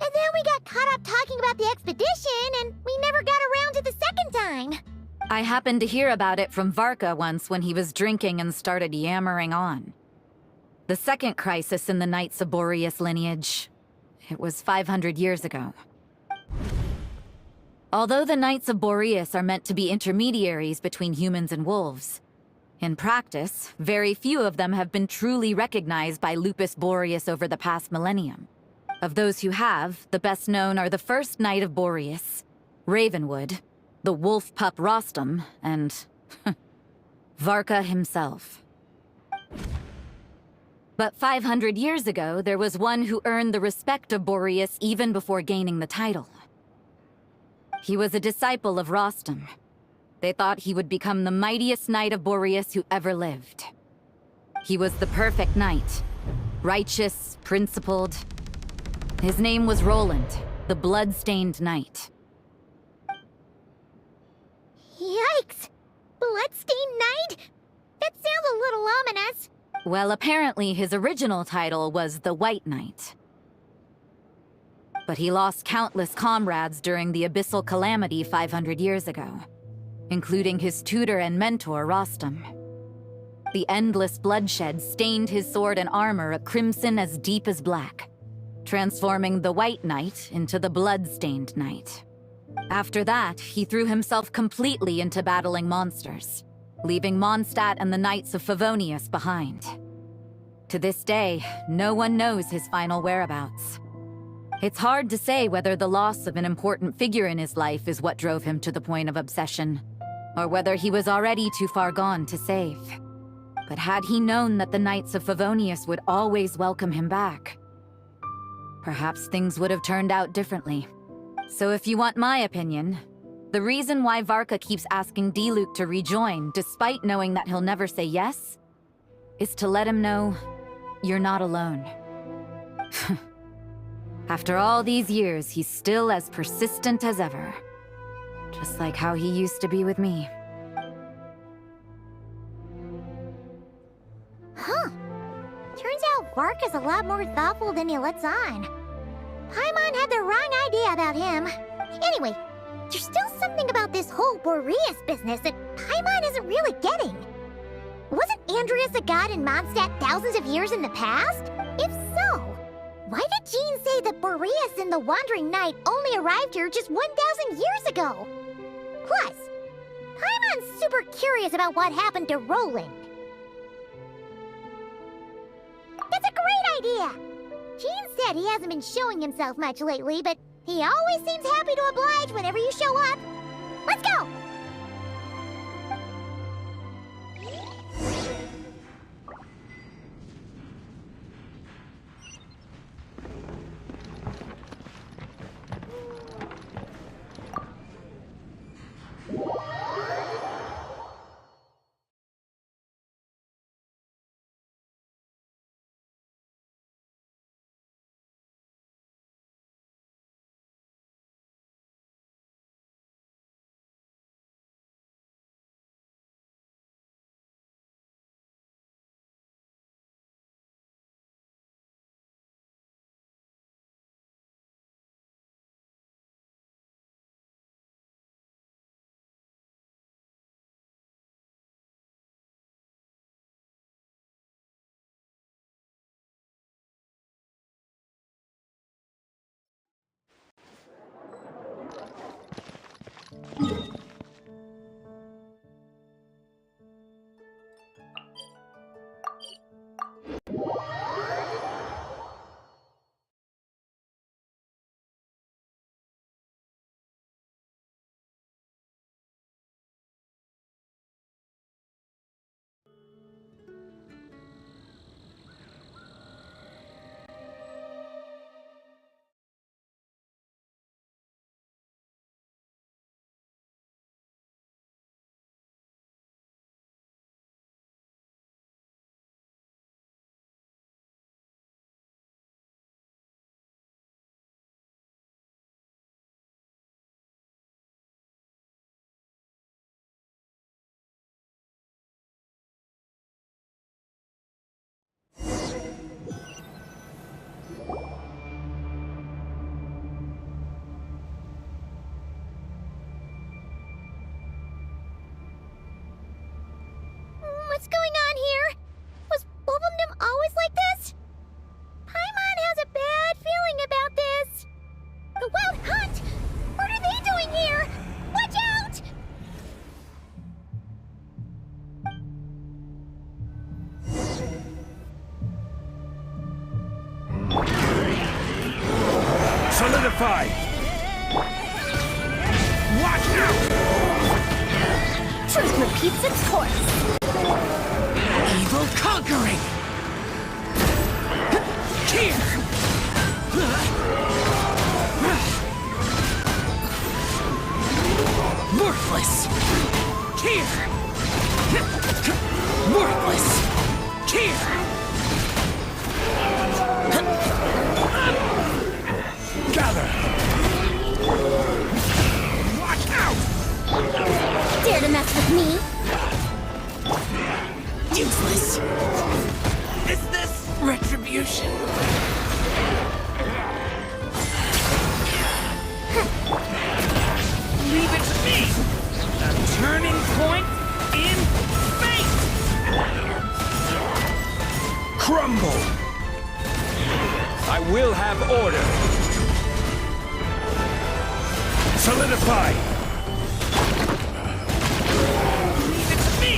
and then we got caught up talking about the expedition, and we never got around to the second time. I happened to hear about it from Varka once when he was drinking and started yammering on. The second crisis in the Knights of Boreas lineage. It was 500 years ago. Although the Knights of Boreas are meant to be intermediaries between humans and wolves, in practice, very few of them have been truly recognized by Lupus Boreas over the past millennium. Of those who have, the best known are the first Knight of Boreas, Ravenwood, the wolf pup Rostam, and Varka himself. But 500 years ago, there was one who earned the respect of Boreas even before gaining the title. He was a disciple of Rostam. They thought he would become the mightiest Knight of Boreas who ever lived. He was the perfect knight. Righteous, principled. His name was Roland, the blood-stained knight. Yikes! Bloodstained Knight? That sounds a little ominous. Well, apparently his original title was the White Knight. But he lost countless comrades during the Abyssal Calamity 500 years ago, including his tutor and mentor, Rostam. The endless bloodshed stained his sword and armor a crimson as deep as black, transforming the White Knight into the Blood-Stained Knight. After that, he threw himself completely into battling monsters, leaving Mondstadt and the Knights of Favonius behind. To this day, no one knows his final whereabouts. It's hard to say whether the loss of an important figure in his life is what drove him to the point of obsession, or whether he was already too far gone to save. But had he known that the Knights of Favonius would always welcome him back, perhaps things would have turned out differently. So if you want my opinion, the reason why Varka keeps asking Diluc to rejoin, despite knowing that he'll never say yes, is to let him know you're not alone. After all these years, he's still as persistent as ever. Just like how he used to be with me. Huh. Turns out Varka's a lot more thoughtful than he lets on. Paimon had the wrong idea about him. Anyway, there's still something about this whole Boreas business that Paimon isn't really getting. Wasn't Andreas a god in Mondstadt thousands of years in the past? If so, why did Jean say that Boreas and the Wandering Knight only arrived here just 1,000 years ago? Plus, Paimon's super curious about what happened to Roland. That's a great idea! Jean said he hasn't been showing himself much lately, but he always seems happy to oblige whenever you show up. Let's go! Solidify! Watch out! Truth repeats its course. Evil conquering! Here! Worthless! Here! Worthless! Here! Gather! Watch out! Dare to mess with me? Useless! Is this retribution? Leave it to me! A turning point in fate! Crumble! I will have order! Solidify! Leave it to me!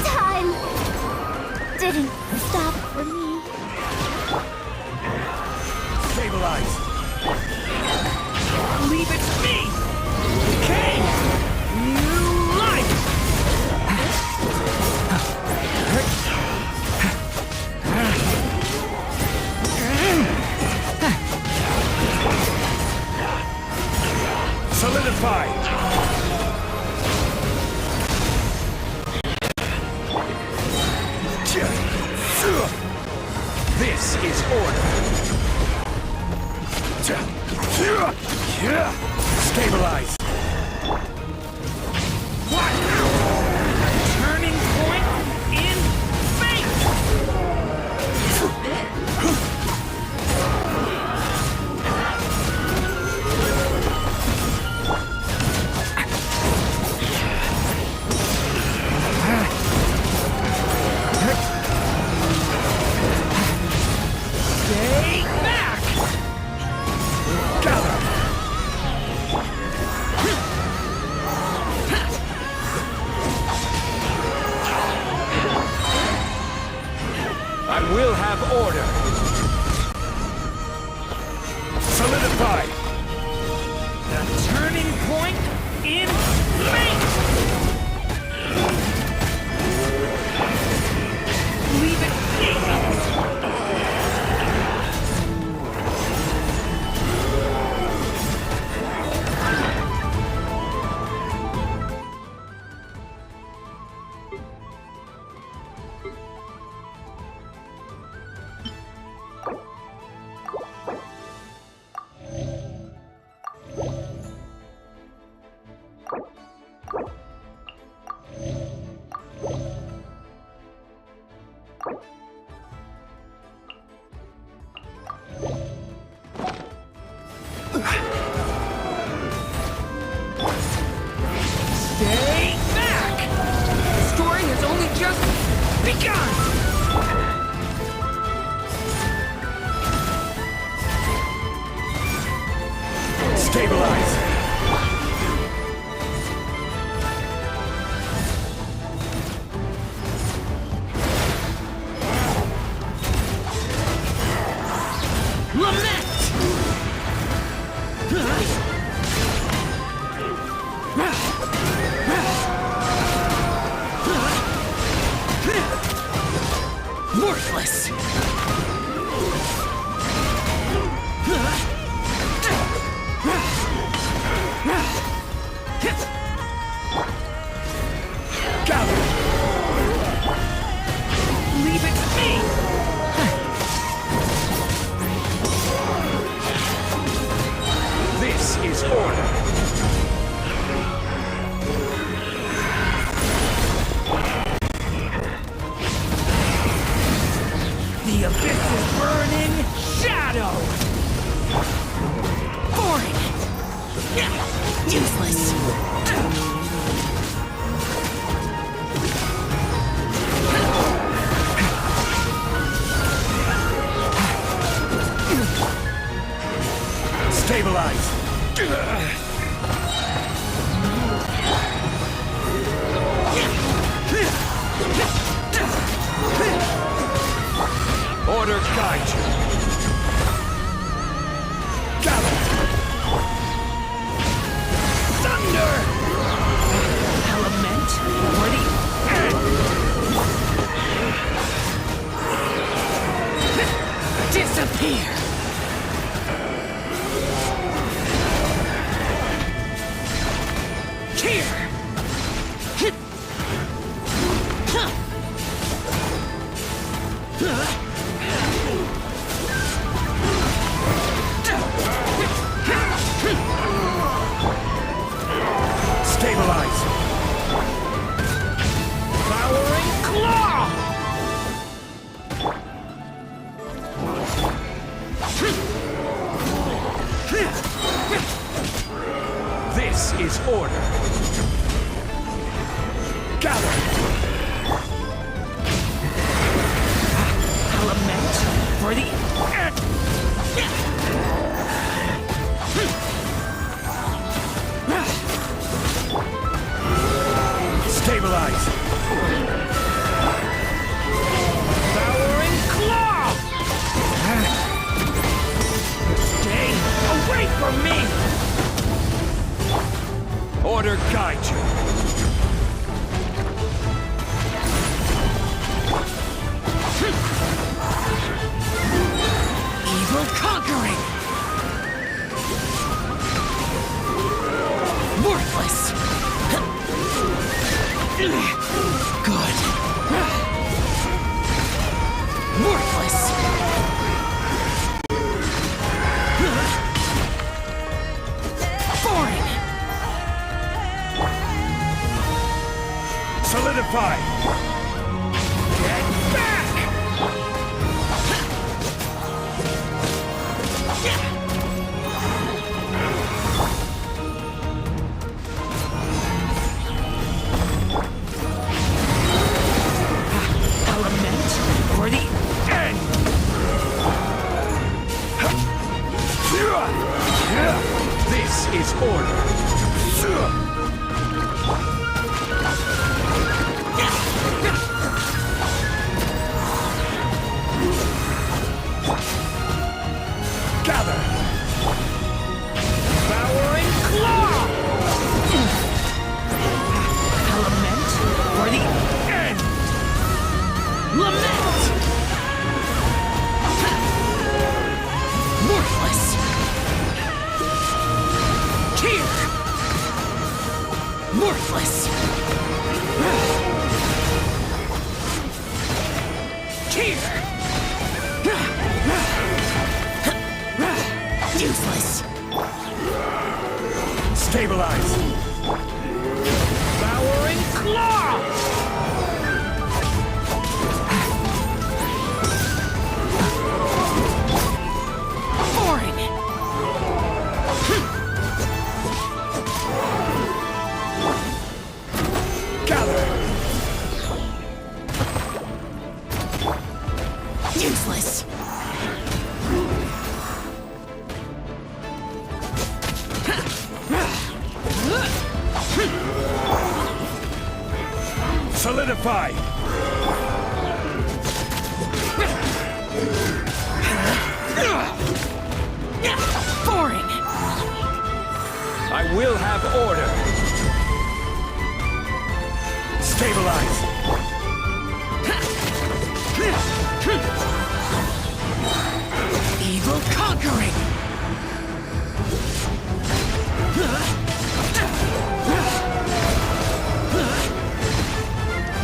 Time didn't stop for me. Stabilize! Leave it to me! Decay! New life! Solidify! This is order! Stabilize! What? Turning point in fate! Stay back! Gather! I will have order! Solidify! The turning point in fate! Leave it be! Stay back! The story has only just begun! Stabilize! Lament! Worthless! Gather! Leave it to me! This is order! The abyss's burning shadow! Boring! Useless! Stabilize! Order guide you. Gather. Thunder! Element for the end! Disappear! Here! Stabilize. Devouring claw! This is order. Gather. Element for the end. Stabilize. Devouring claw! Stay away from me! Order guide you. Evil conquering! Worthless! Good. Worthless. Foreign. Solidify. Get back. Element for the end! This is order. Gather! Devouring claw! Element for the end! Lament! Worthless! Tear! Worthless! Tear! Useless! Stabilize! Devouring claw! Foreign! Gather! Useless! Solidify! Foreign! I will have order! Stabilize! Evil conquering!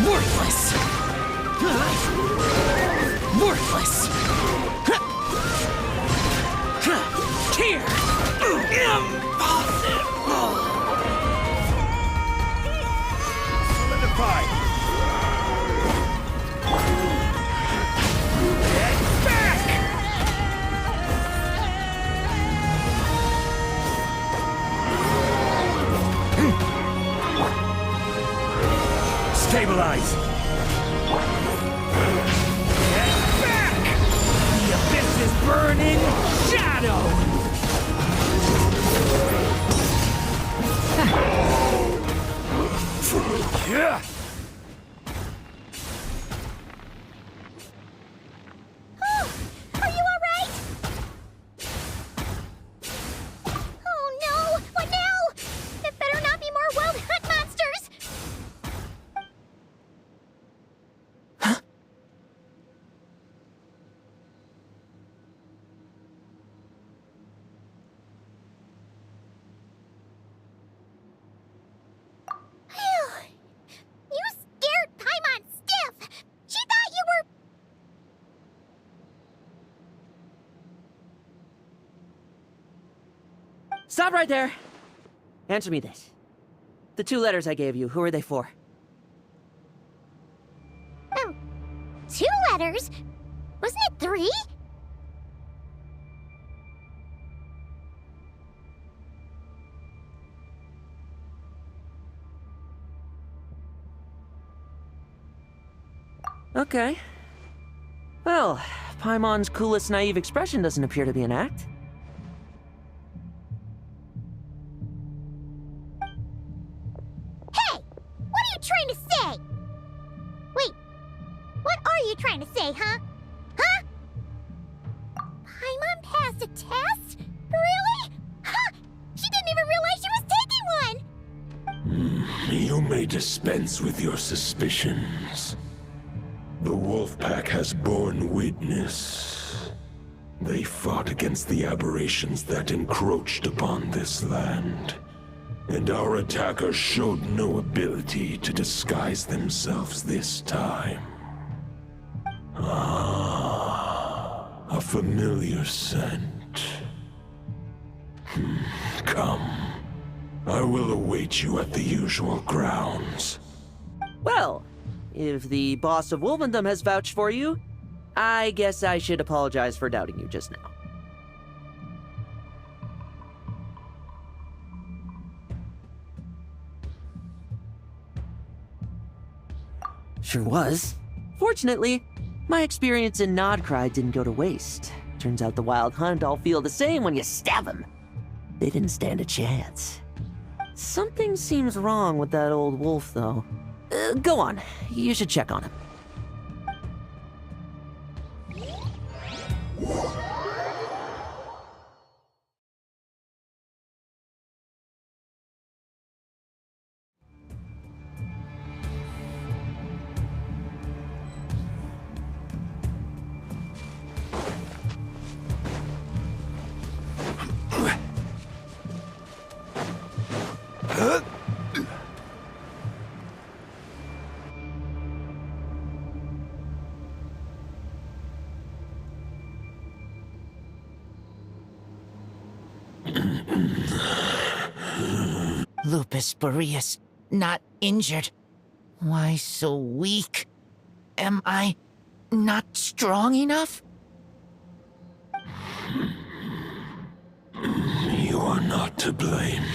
Worthless! Worthless! Here! Impossible! Solidify! Get back! Stabilize! Get back! The abyss is burning shadow! Stop right there! Answer me this. The 2 letters I gave you, who are they for? 2 letters? Wasn't it 3? Okay. Well, Paimon's coolest naive expression doesn't appear to be an act. Hey! What are you trying to say? Wait, what are you trying to say, huh? Huh? Paimon passed a test? Really? Huh! She didn't even realize she was taking one! You may dispense with your suspicions. The Wolfpack has borne witness. They fought against the aberrations that encroached upon this land, and our attackers showed no ability to disguise themselves this time. Ah, a familiar scent. Come. I will await you at the usual grounds. Well, if the boss of Wolvendom has vouched for you, I guess I should apologize for doubting you just now. Sure was. Fortunately, my experience in Krai didn't go to waste. Turns out the Wild Hunt all feel the same when you stab them. They didn't stand a chance. Something seems wrong with that old wolf, though. Go on. You should check on him. Lupus Boreas, not injured. Why so weak? Am I not strong enough? You are not to blame.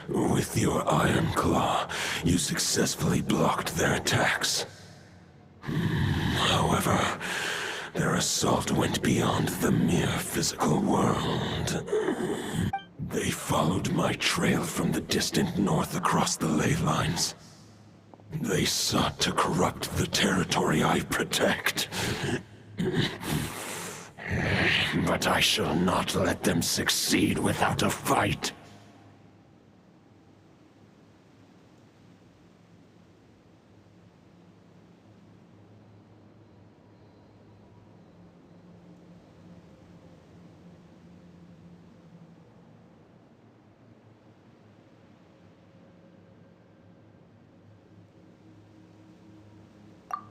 With your Iron Claw, you successfully blocked their attacks. However, their assault went beyond the mere physical world. They followed my trail from the distant north across the ley lines. They sought to corrupt the territory I protect. But I shall not let them succeed without a fight.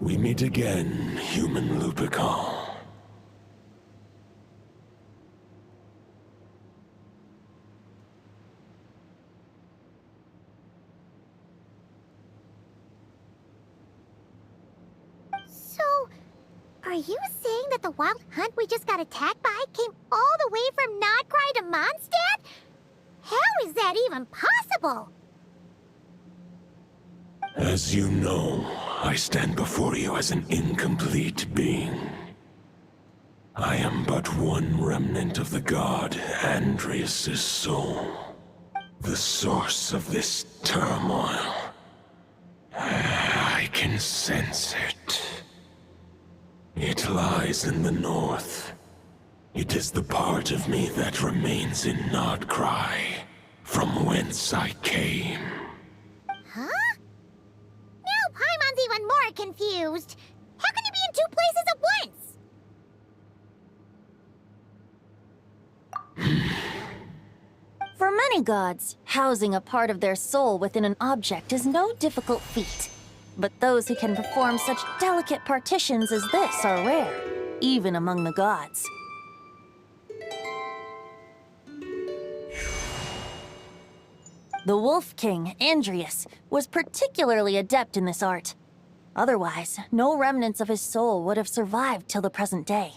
We meet again, human Lupical. So, are you saying that the Wild Hunt we just got attacked by came all the way from Krai to Mondstadt? How is that even possible? As you know, I stand before you as an incomplete being. I am but one remnant of the god Andrias' soul. The source of this turmoil. I can sense it. It lies in the north. It is the part of me that remains in Krai, from whence I came. Huh? Now Paimon's even more confused. How can he be in 2 places at once? For many gods, housing a part of their soul within an object is no difficult feat. But those who can perform such delicate partitions as this are rare, even among the gods. The Wolf King, Andrius, was particularly adept in this art. Otherwise, no remnants of his soul would have survived till the present day.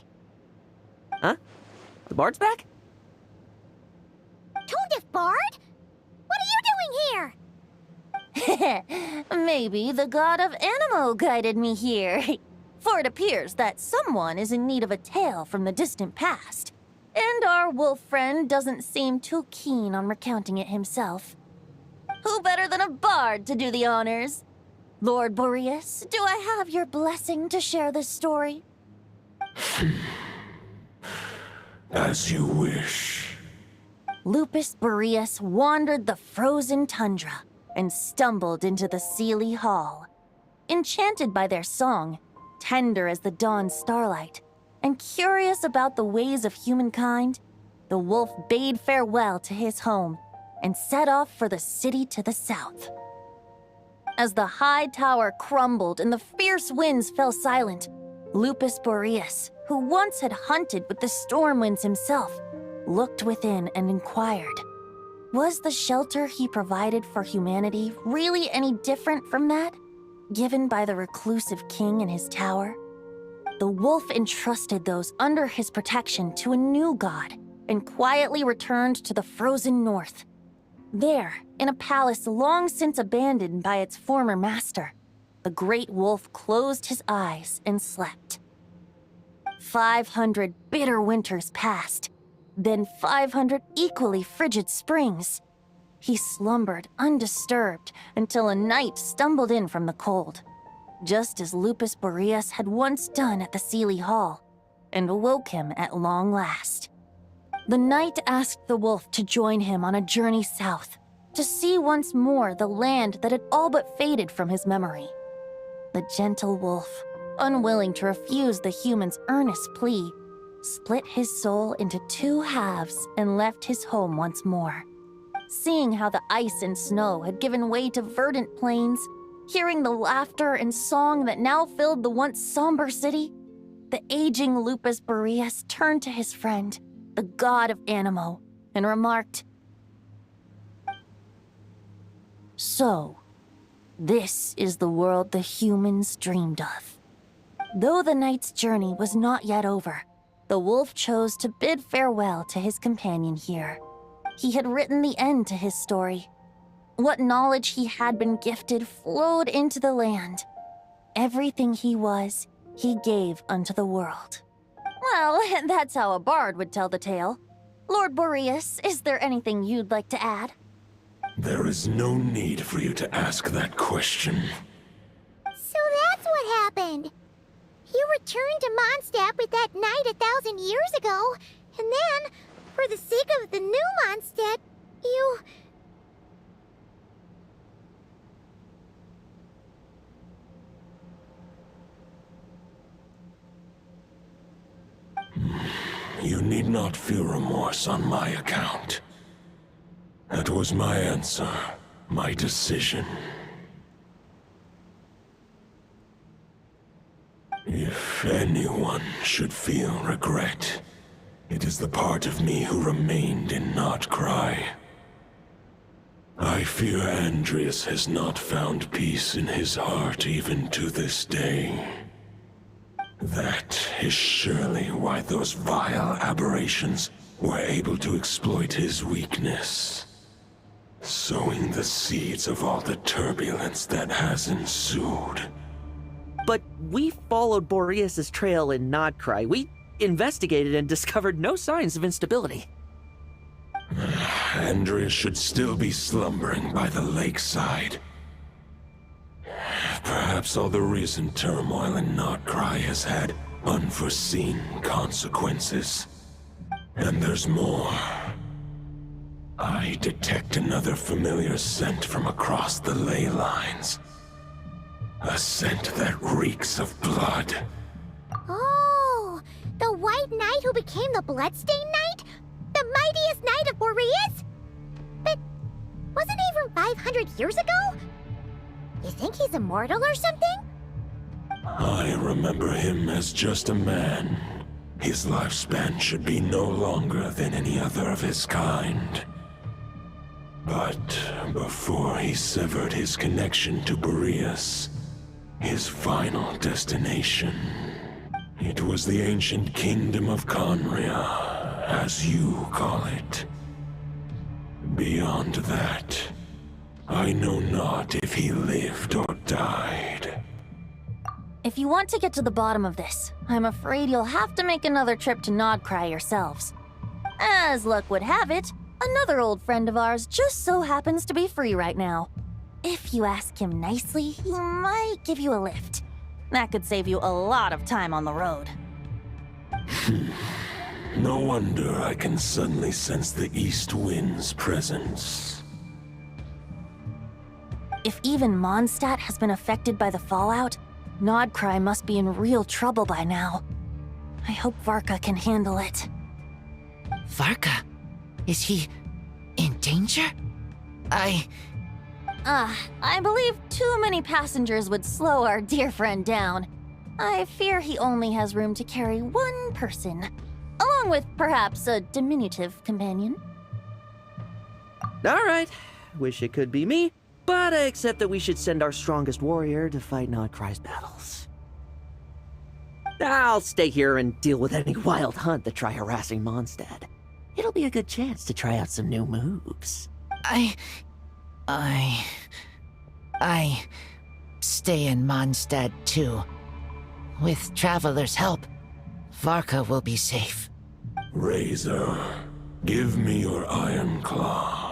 Huh? The bard's back? Toadif Bard? What are you doing here? Maybe the god of Animo guided me here. For it appears that someone is in need of a tale from the distant past. And our wolf friend doesn't seem too keen on recounting it himself. Who better than a bard to do the honors? Lord Boreas, do I have your blessing to share this story? As you wish. Lupus Boreas wandered the frozen tundra and stumbled into the Seelie Hall. Enchanted by their song, tender as the dawn starlight, and curious about the ways of humankind, the wolf bade farewell to his home and set off for the city to the south. As the high tower crumbled and the fierce winds fell silent, Lupus Boreas, who once had hunted with the storm winds himself, looked within and inquired, was the shelter he provided for humanity really any different from that given by the reclusive king in his tower? The wolf entrusted those under his protection to a new god and quietly returned to the frozen north. There, in a palace long since abandoned by its former master, the great wolf closed his eyes and slept. 500 bitter winters passed, then 500 equally frigid springs. He slumbered undisturbed until a night stumbled in from the cold, just as Lupus Boreas had once done at the Seelie Hall, and awoke him at long last. The night asked the wolf to join him on a journey south, to see once more the land that had all but faded from his memory. The gentle wolf, unwilling to refuse the human's earnest plea, split his soul into two halves and left his home once more. Seeing how the ice and snow had given way to verdant plains, hearing the laughter and song that now filled the once somber city, the aging Lupus Boreas turned to his friend, the god of Animo, and remarked, "So, this is the world the humans dreamed of." Though the night's journey was not yet over, the wolf chose to bid farewell to his companion here. He had written the end to his story. What knowledge he had been gifted flowed into the land. Everything he was, he gave unto the world. Well, that's how a bard would tell the tale. Lord Boreas, is there anything you'd like to add? There is no need for you to ask that question. So that's what happened. You returned to Mondstadt with that knight 1,000 years ago, and then, for the sake of the new Mondstadt, you... You need not feel remorse on my account. That was my answer, my decision. If anyone should feel regret, it is the part of me who remained in not Krai. I fear Andrius has not found peace in his heart even to this day. That is surely why those vile aberrations were able to exploit his weakness, sowing the seeds of all the turbulence that has ensued. But we followed Boreas' trail in Nodcry. We investigated and discovered no signs of instability. Andrius should still be slumbering by the lakeside. Perhaps all the recent turmoil in Nodcry has had unforeseen consequences. And there's more. I detect another familiar scent from across the ley lines. A scent that reeks of blood. Oh, the White Knight who became the Bloodstained Knight? The mightiest knight of Boreas? But wasn't he from 500 years ago? You think he's immortal or something? I remember him as just a man. His lifespan should be no longer than any other of his kind. But before he severed his connection to Boreas, his final destination, it was the ancient kingdom of Conria, as you call it. Beyond that, I know not if he lived or died. If you want to get to the bottom of this, I'm afraid you'll have to make another trip to Krai yourselves. As luck would have it, another old friend of ours just so happens to be free right now. If you ask him nicely, he might give you a lift. That could save you a lot of time on the road. No wonder I can suddenly sense the east wind's presence. If even Mondstadt has been affected by the fallout, Krai must be in real trouble by now. I hope Varka can handle it. Varka? Is he in danger? I believe too many passengers would slow our dear friend down. I fear he only has room to carry one person, along with perhaps a diminutive companion. Alright, wish it could be me, but I accept that we should send our strongest warrior to fight Krai's battles. I'll stay here and deal with any wild hunt that try harassing Mondstadt. It'll be a good chance to try out some new moves. I stay in Mondstadt too. With Traveler's help, Varka will be safe. Razor, give me your iron claw.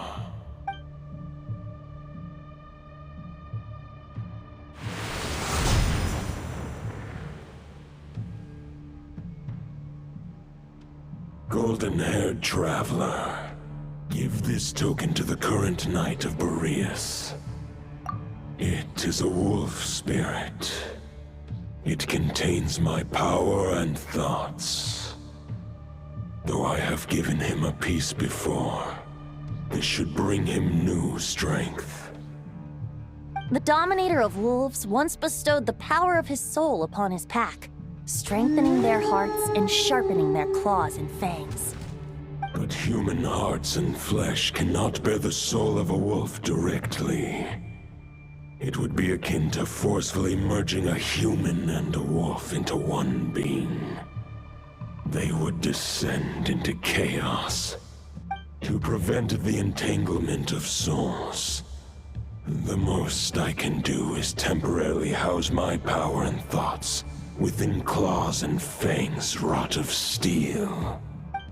Golden-haired traveler, give this token to the current knight of Boreas. It is a wolf spirit. It contains my power and thoughts. Though I have given him a piece before, this should bring him new strength. The Dominator of Wolves once bestowed the power of his soul upon his pack, strengthening their hearts and sharpening their claws and fangs. But human hearts and flesh cannot bear the soul of a wolf directly. It would be akin to forcefully merging a human and a wolf into one being. They would descend into chaos. To prevent the entanglement of souls, the most I can do is temporarily house my power and thoughts within claws and fangs wrought of steel.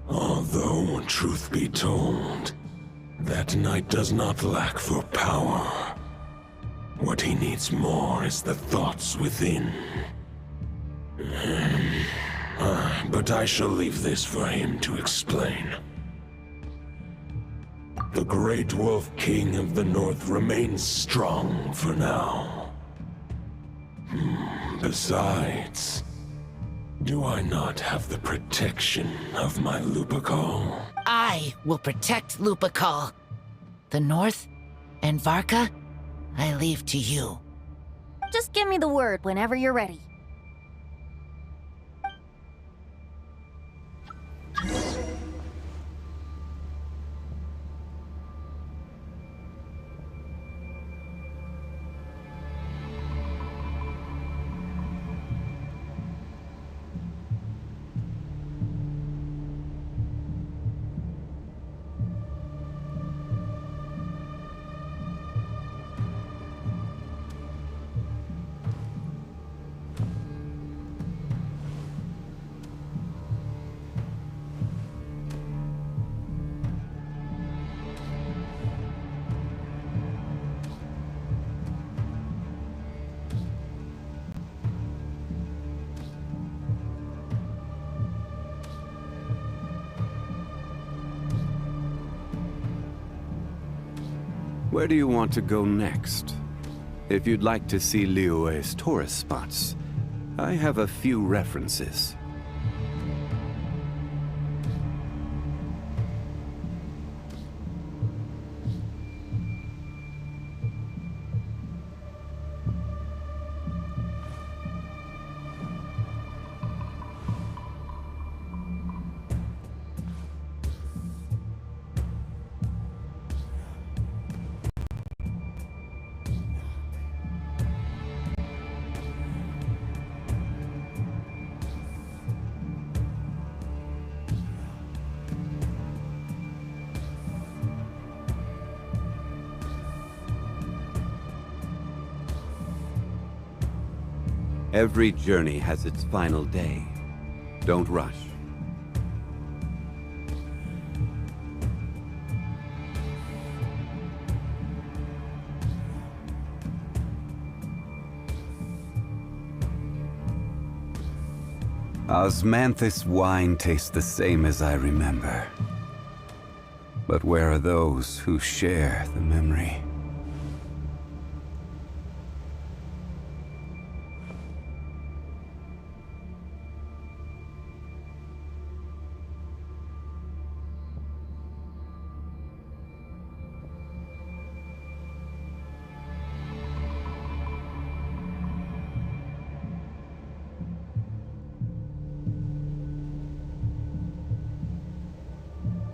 Although, truth be told, that knight does not lack for power. What he needs more is the thoughts within. But I shall leave this for him to explain. The Great Wolf King of the North remains strong for now. Besides, do I not have the protection of my Lupacol? I will protect Lupacol. The North and Varka, I leave to you. Just give me the word whenever you're ready. Where do you want to go next? If you'd like to see Liyue's tourist spots, I have a few references. Every journey has its final day. Don't rush. Osmanthus wine tastes the same as I remember. But where are those who share the memory?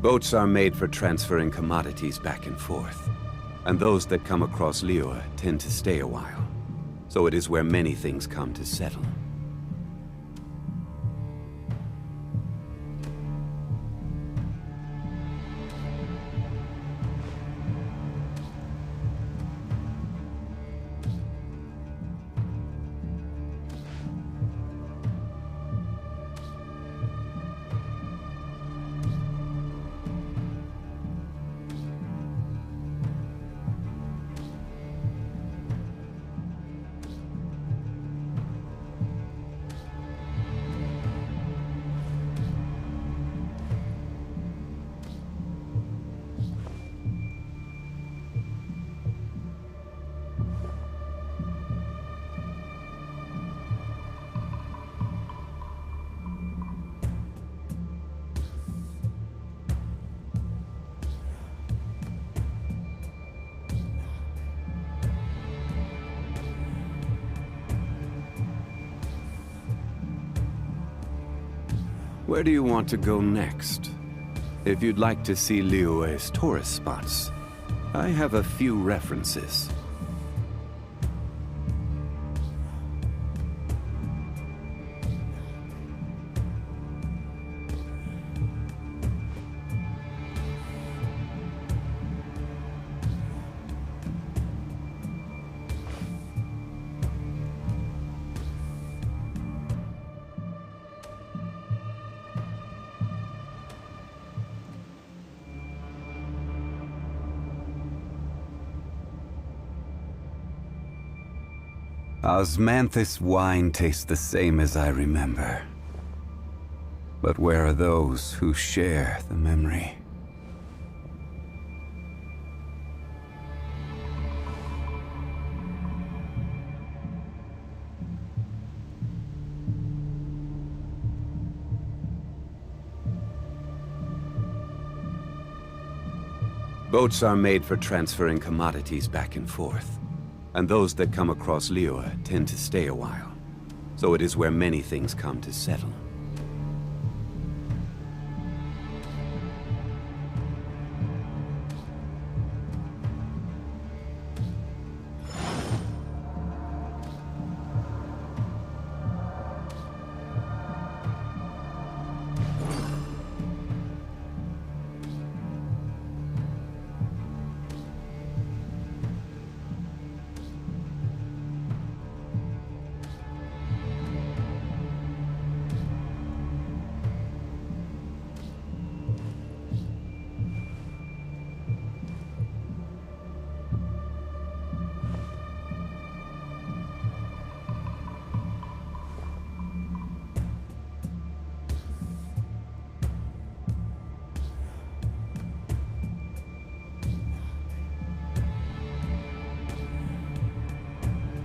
Boats are made for transferring commodities back and forth. And those that come across Lior tend to stay a while. So it is where many things come to settle. Where do you want to go next? If you'd like to see Liyue's tourist spots, I have a few references. Osmanthus wine tastes the same as I remember. But where are those who share the memory? Boats are made for transferring commodities back and forth. And those that come across Lior tend to stay a while. So it is where many things come to settle.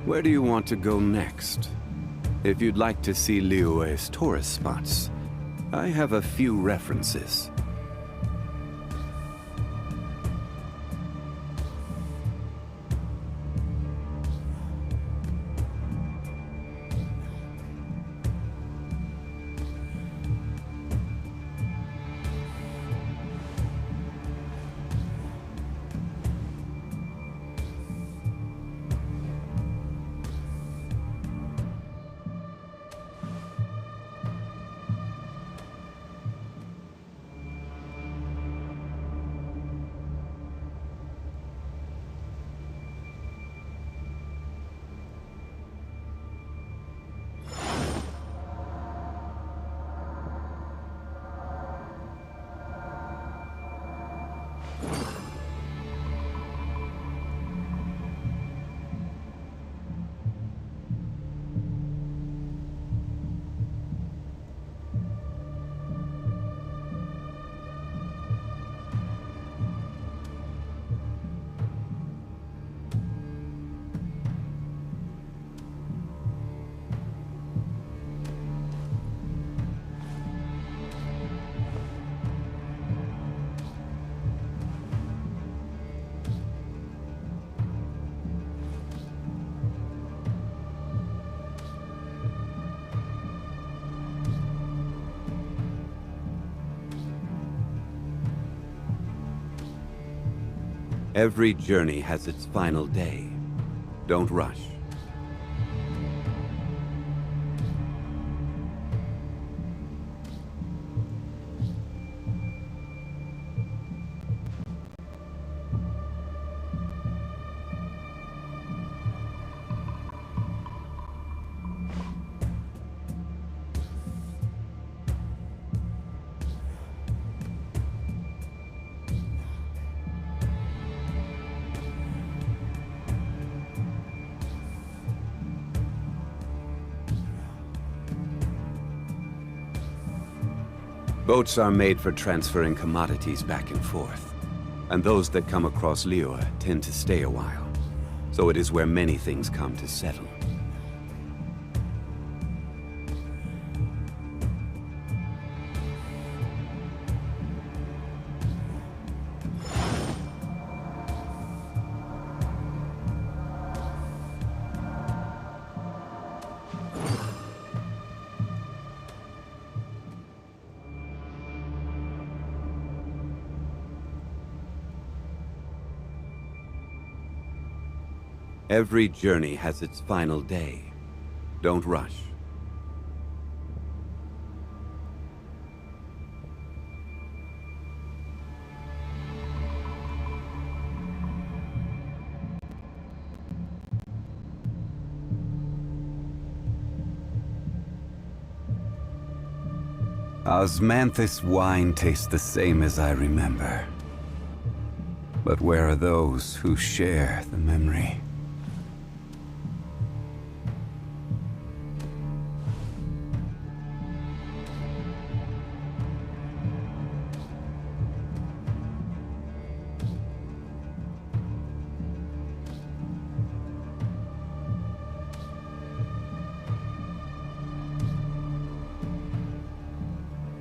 Where do you want to go next? If you'd like to see Liyue's tourist spots, I have a few references. Every journey has its final day. Don't rush. Boats are made for transferring commodities back and forth. And those that come across Liyue tend to stay a while. So it is where many things come to settle. Every journey has its final day. Don't rush. Osmanthus wine tastes the same as I remember. But where are those who share the memory?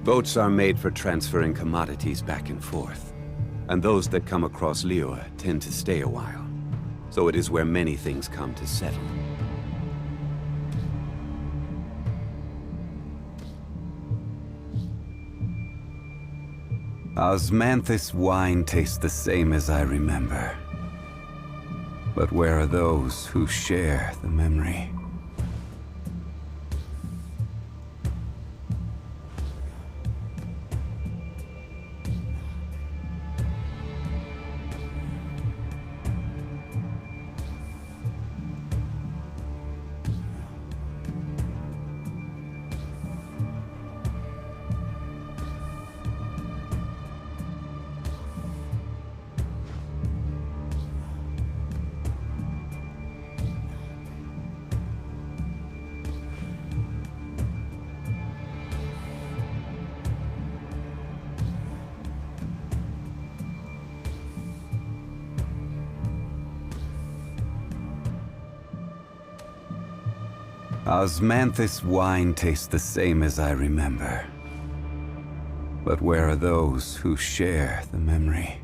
Boats are made for transferring commodities back and forth. And those that come across Liyue tend to stay a while. So it is where many things come to settle. Osmanthus wine tastes the same as I remember. But where are those who share the memory? Osmanthus wine tastes the same as I remember. But where are those who share the memory?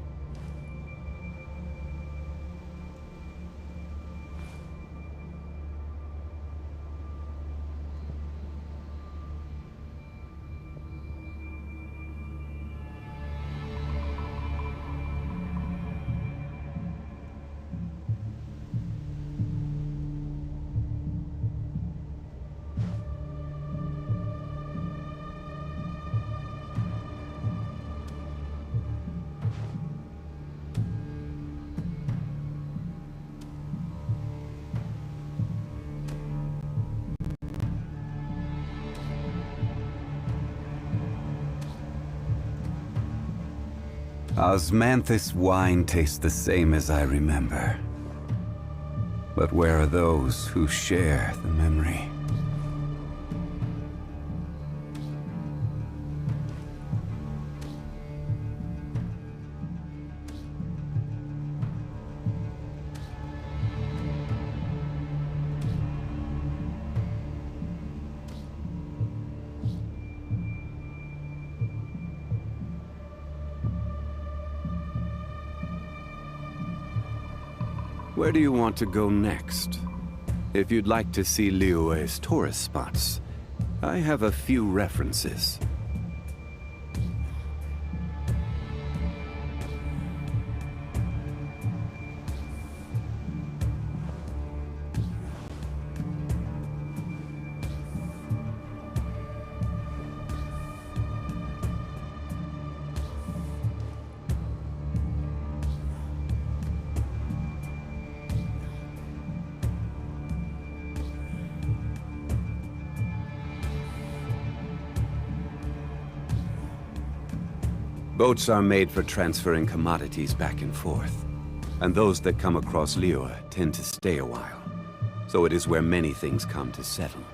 Osmanthus wine tastes the same as I remember. But where are those who share the memory? Where do you want to go next? If you'd like to see Liyue's tourist spots, I have a few references. Boats are made for transferring commodities back and forth. And those that come across Liyue tend to stay a while. So it is where many things come to settle.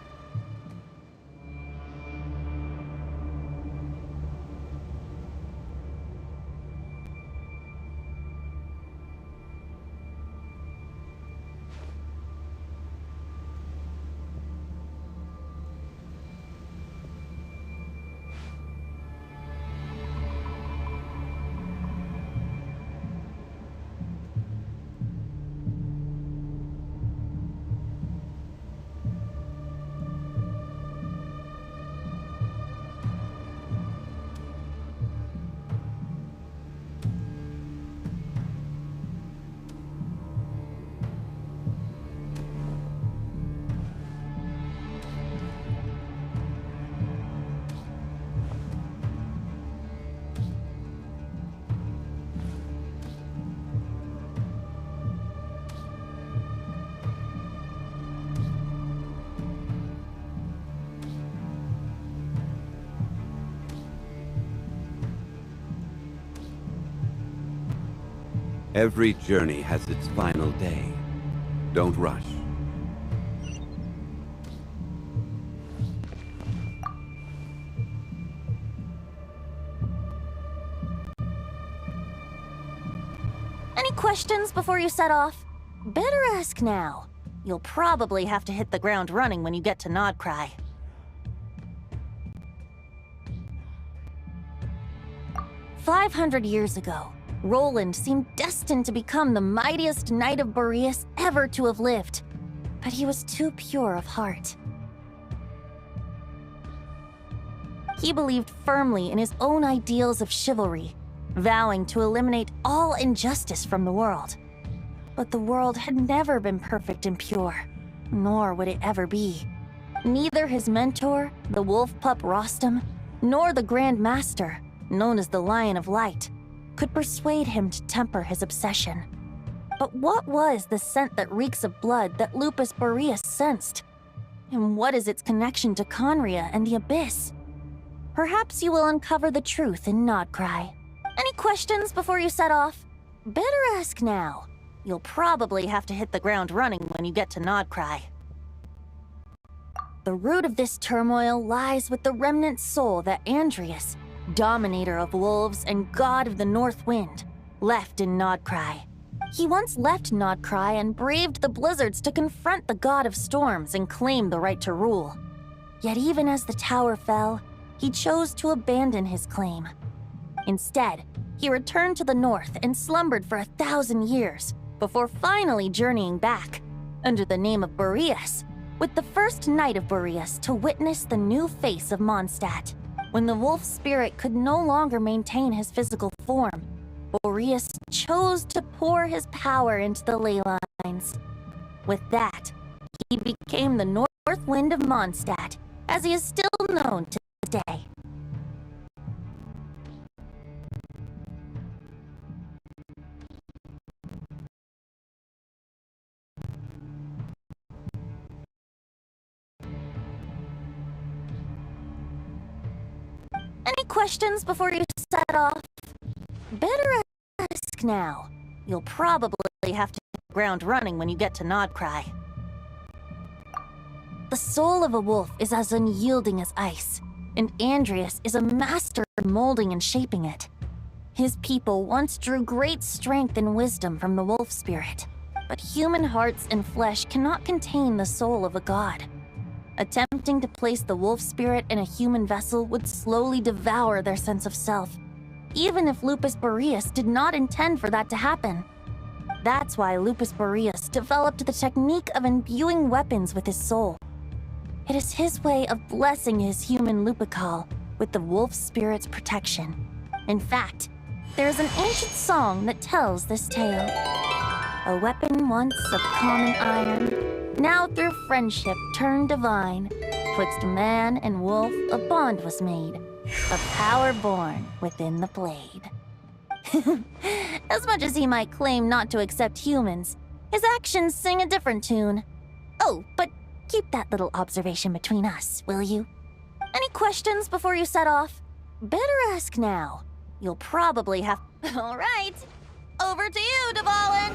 Every journey has its final day. Don't rush. Any questions before you set off? Better ask now. You'll probably have to hit the ground running when you get to Krai. 500 years ago, Roland seemed destined to become the mightiest knight of Boreas ever to have lived. But he was too pure of heart. He believed firmly in his own ideals of chivalry, vowing to eliminate all injustice from the world. But the world had never been perfect and pure, nor would it ever be. Neither his mentor, the wolf pup Rostam, nor the Grand Master, known as the Lion of Light, could persuade him to temper his obsession. But what was the scent that reeks of blood that Lupus Boreas sensed? And what is its connection to Conria and the Abyss? Perhaps you will uncover the truth in Krai. Any questions before you set off? Better ask now. You'll probably have to hit the ground running when you get to Krai. The root of this turmoil lies with the remnant soul that Andrius, Dominator of wolves and god of the North Wind, left in Krai. He once left Krai and braved the blizzards to confront the god of storms and claim the right to rule. Yet even as the tower fell, he chose to abandon his claim. Instead, he returned to the north and slumbered for 1,000 years before finally journeying back, under the name of Boreas, with the first knight of Boreas to witness the new face of Mondstadt. When the wolf spirit could no longer maintain his physical form, Boreas chose to pour his power into the ley lines. With that, he became the North Wind of Mondstadt, as he is still known to this day. Any questions before you set off? Better ask now. You'll probably have to hit the ground running when you get to Krai. The soul of a wolf is as unyielding as ice, and Andrius is a master in molding and shaping it. His people once drew great strength and wisdom from the wolf spirit, but human hearts and flesh cannot contain the soul of a god. Attempting to place the wolf spirit in a human vessel would slowly devour their sense of self, even if Lupus Boreas did not intend for that to happen. That's why Lupus Boreas developed the technique of imbuing weapons with his soul. It is his way of blessing his human Lupical with the wolf spirit's protection. In fact, there is an ancient song that tells this tale. A weapon once of common iron, now through friendship turned divine, twixt man and wolf a bond was made, a power born within the blade. As much as he might claim not to accept humans, his actions sing a different tune. Oh, but keep that little observation between us, will you? Any questions before you set off? Better ask now. You'll probably have... All right. Over to you, Dvalin.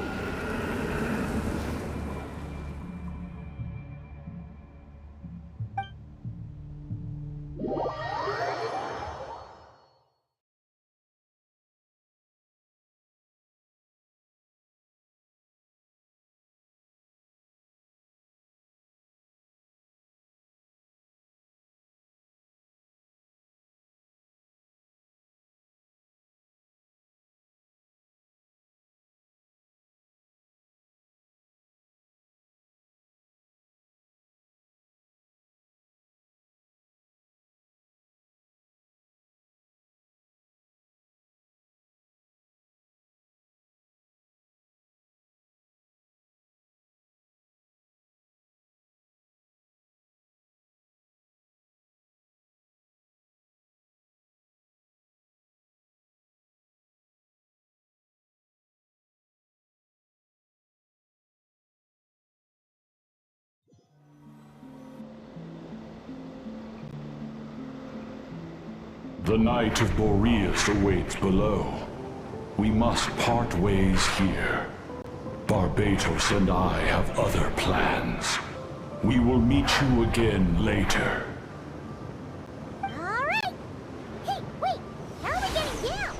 The Knight of Boreas awaits below. We must part ways here. Barbatos and I have other plans. We will meet you again later. Alright! Hey, wait! How are we getting down?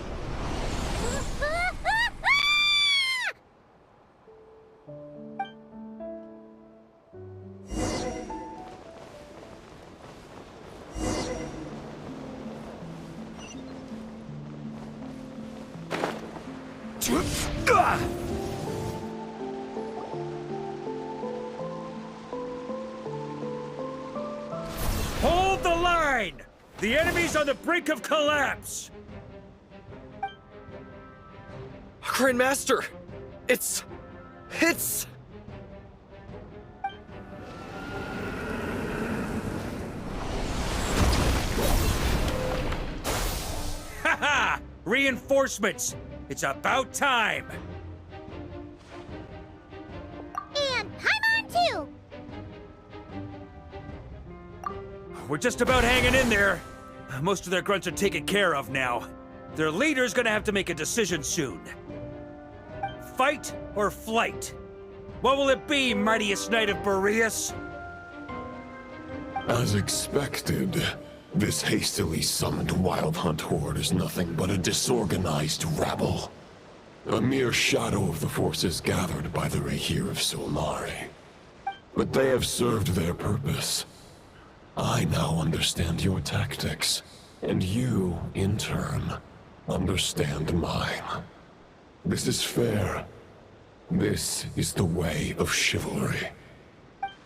Hold the line! The enemy's on the brink of collapse! Grandmaster! It's... Haha! Reinforcements! It's about time! And Paimon too! We're just about hanging in there. Most of their grunts are taken care of now. Their leader's gonna have to make a decision soon. Fight or flight? What will it be, mightiest Knight of Boreas? As expected, this hastily summoned Wild Hunt horde is nothing but a disorganized rabble. A mere shadow of the forces gathered by the Rahir of Solnari. But they have served their purpose. I now understand your tactics, and you, in turn, understand mine. This is fair. This is the way of chivalry.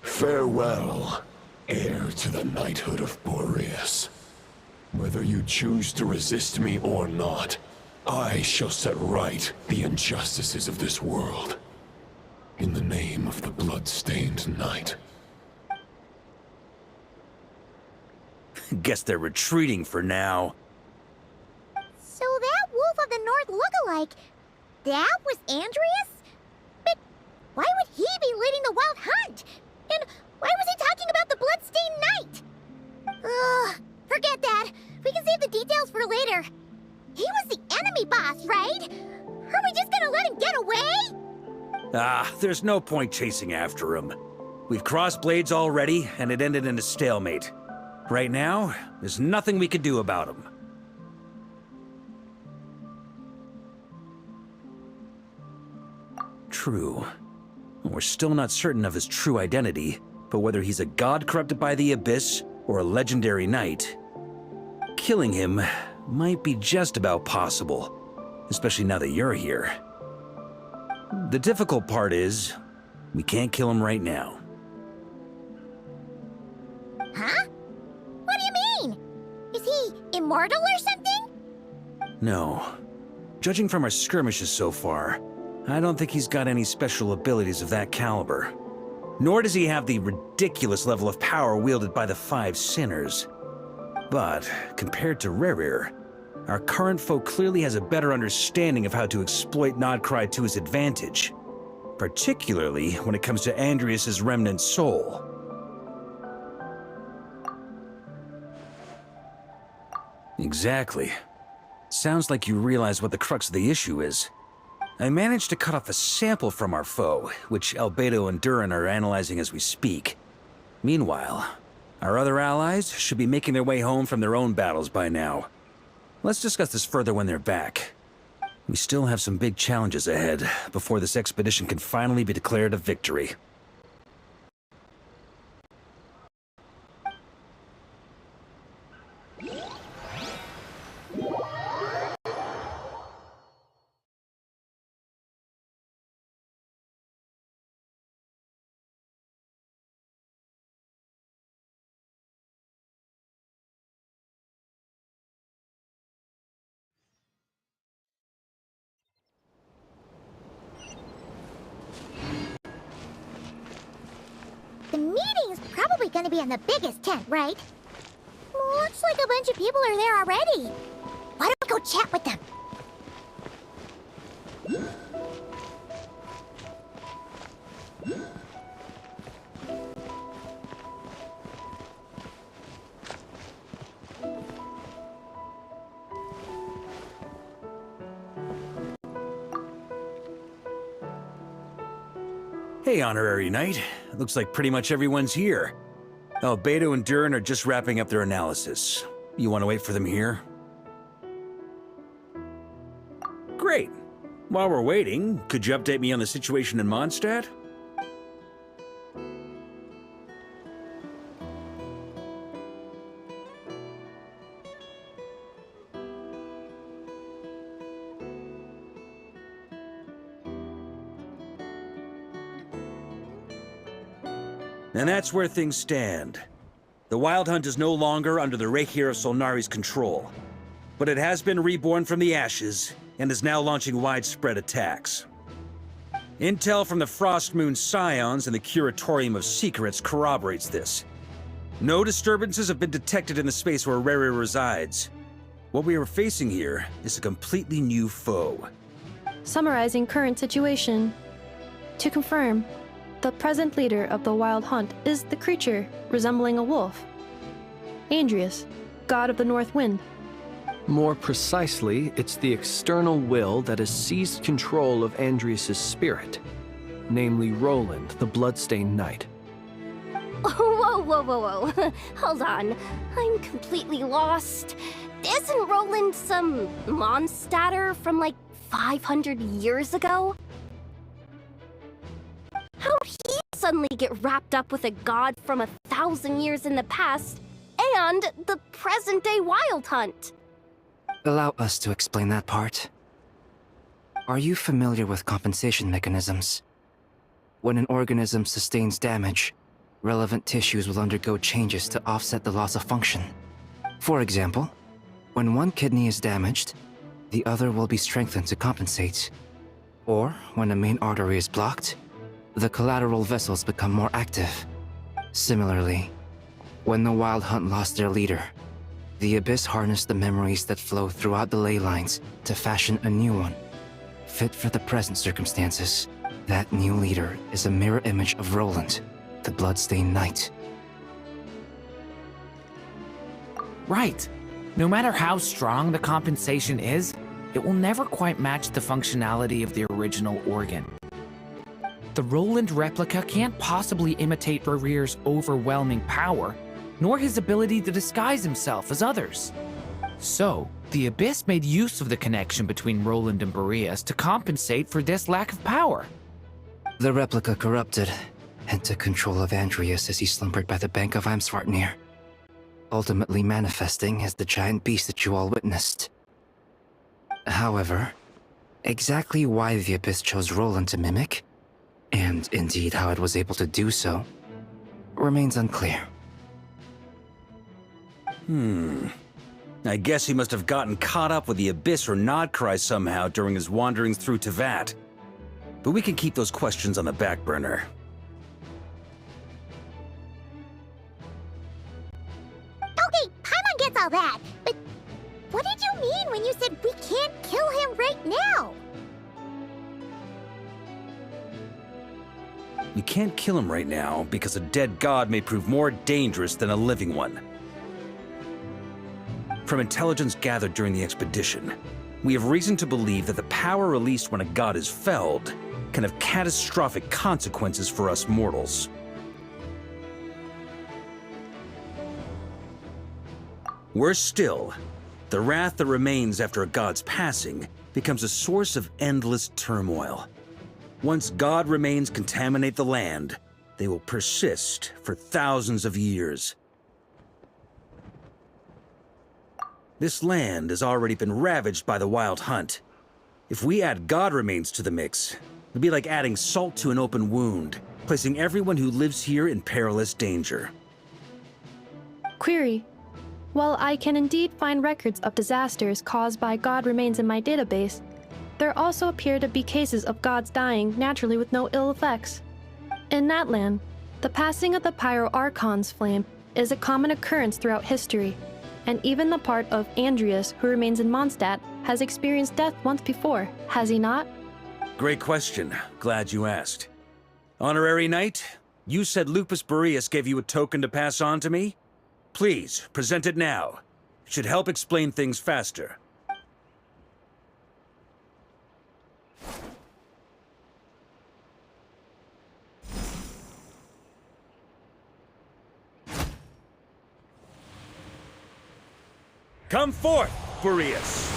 Farewell, heir to the knighthood of Boreas. Whether you choose to resist me or not, I shall set right the injustices of this world. In the name of the blood-stained knight. Guess they're retreating for now. So that Wolf of the North lookalike, that was Andreas? But why would he be leading the Wild Hunt? And why was he talking about the Bloodstained Knight? Ugh, forget that. We can save the details for later. He was the enemy boss, right? Are we just gonna let him get away? There's no point chasing after him. We've crossed blades already, and it ended in a stalemate. Right now, there's nothing we can do about him. True. We're still not certain of his true identity, but whether he's a god corrupted by the Abyss or a legendary knight, killing him might be just about possible, especially now that you're here. The difficult part is, we can't kill him right now. Huh? What do you mean? Is he immortal or something? No. Judging from our skirmishes so far, I don't think he's got any special abilities of that caliber. Nor does he have the ridiculous level of power wielded by the Five Sinners. But, compared to Rerir, our current foe clearly has a better understanding of how to exploit Krai to his advantage. Particularly when it comes to Andreas' remnant soul. Exactly. Sounds like you realize what the crux of the issue is. I managed to cut off a sample from our foe, which Albedo and Durin are analyzing as we speak. Meanwhile, our other allies should be making their way home from their own battles by now. Let's discuss this further when they're back. We still have some big challenges ahead before this expedition can finally be declared a victory. The meeting's probably gonna be in the biggest tent, right? Looks like a bunch of people are there already. Why don't we go chat with them? Hey, Honorary Knight. Looks like pretty much everyone's here. Albedo and Durin are just wrapping up their analysis. You want to wait for them here? Great. While we're waiting, could you update me on the situation in Mondstadt? And that's where things stand. The Wild Hunt is no longer under the Reikir of Solnari's control, but it has been reborn from the ashes and is now launching widespread attacks. Intel from the Frostmoon Scions and the Curatorium of Secrets corroborates this. No disturbances have been detected in the space where Rere resides. What we are facing here is a completely new foe. Summarizing current situation. To confirm, the present leader of the Wild Hunt is the creature resembling a wolf. Andrius, god of the North Wind. More precisely, it's the external will that has seized control of Andrius' spirit, namely Roland, the Bloodstained Knight. Whoa, whoa, whoa, whoa. Hold on. I'm completely lost. Isn't Roland some Mondstadter from like 500 years ago? How'd he suddenly get wrapped up with a god from 1,000 years in the past and the present-day Wild Hunt? Allow us to explain that part. Are you familiar with compensation mechanisms? When an organism sustains damage, relevant tissues will undergo changes to offset the loss of function. For example, when one kidney is damaged, the other will be strengthened to compensate. Or, when a main artery is blocked, the collateral vessels become more active. Similarly, when the Wild Hunt lost their leader, the Abyss harnessed the memories that flow throughout the ley lines to fashion a new one, fit for the present circumstances. That new leader is a mirror image of Roland, the Bloodstained Knight. Right. No matter how strong the compensation is, it will never quite match the functionality of the original organ. The Roland replica can't possibly imitate Barir's overwhelming power, nor his ability to disguise himself as others. So, the Abyss made use of the connection between Roland and Boreas to compensate for this lack of power. The replica corrupted and took control of Andrius as he slumbered by the bank of Eimsvartnir, ultimately manifesting as the giant beast that you all witnessed. However, exactly why the Abyss chose Roland to mimic, and indeed how it was able to do so, remains unclear. I guess he must have gotten caught up with the Abyss or Krai somehow during his wanderings through Tevat. But we can keep those questions on the back burner. Okay, Paimon gets all that, but what did you mean when you said we can't kill him right now? We can't kill him right now because a dead god may prove more dangerous than a living one. From intelligence gathered during the expedition, we have reason to believe that the power released when a god is felled can have catastrophic consequences for us mortals. Worse still, the wrath that remains after a god's passing becomes a source of endless turmoil. Once god remains contaminate the land, they will persist for thousands of years. This land has already been ravaged by the Wild Hunt. If we add god remains to the mix, it'd be like adding salt to an open wound, placing everyone who lives here in perilous danger. Query. While I can indeed find records of disasters caused by god remains in my database, there also appear to be cases of gods dying naturally with no ill effects. In Natlan, the passing of the Pyro Archon's flame is a common occurrence throughout history, and even the part of Andreas who remains in Mondstadt has experienced death once before, has he not? Great question. Glad you asked. Honorary Knight, you said Lupus Boreas gave you a token to pass on to me? Please, present it now. It should help explain things faster. Come forth, Boreas!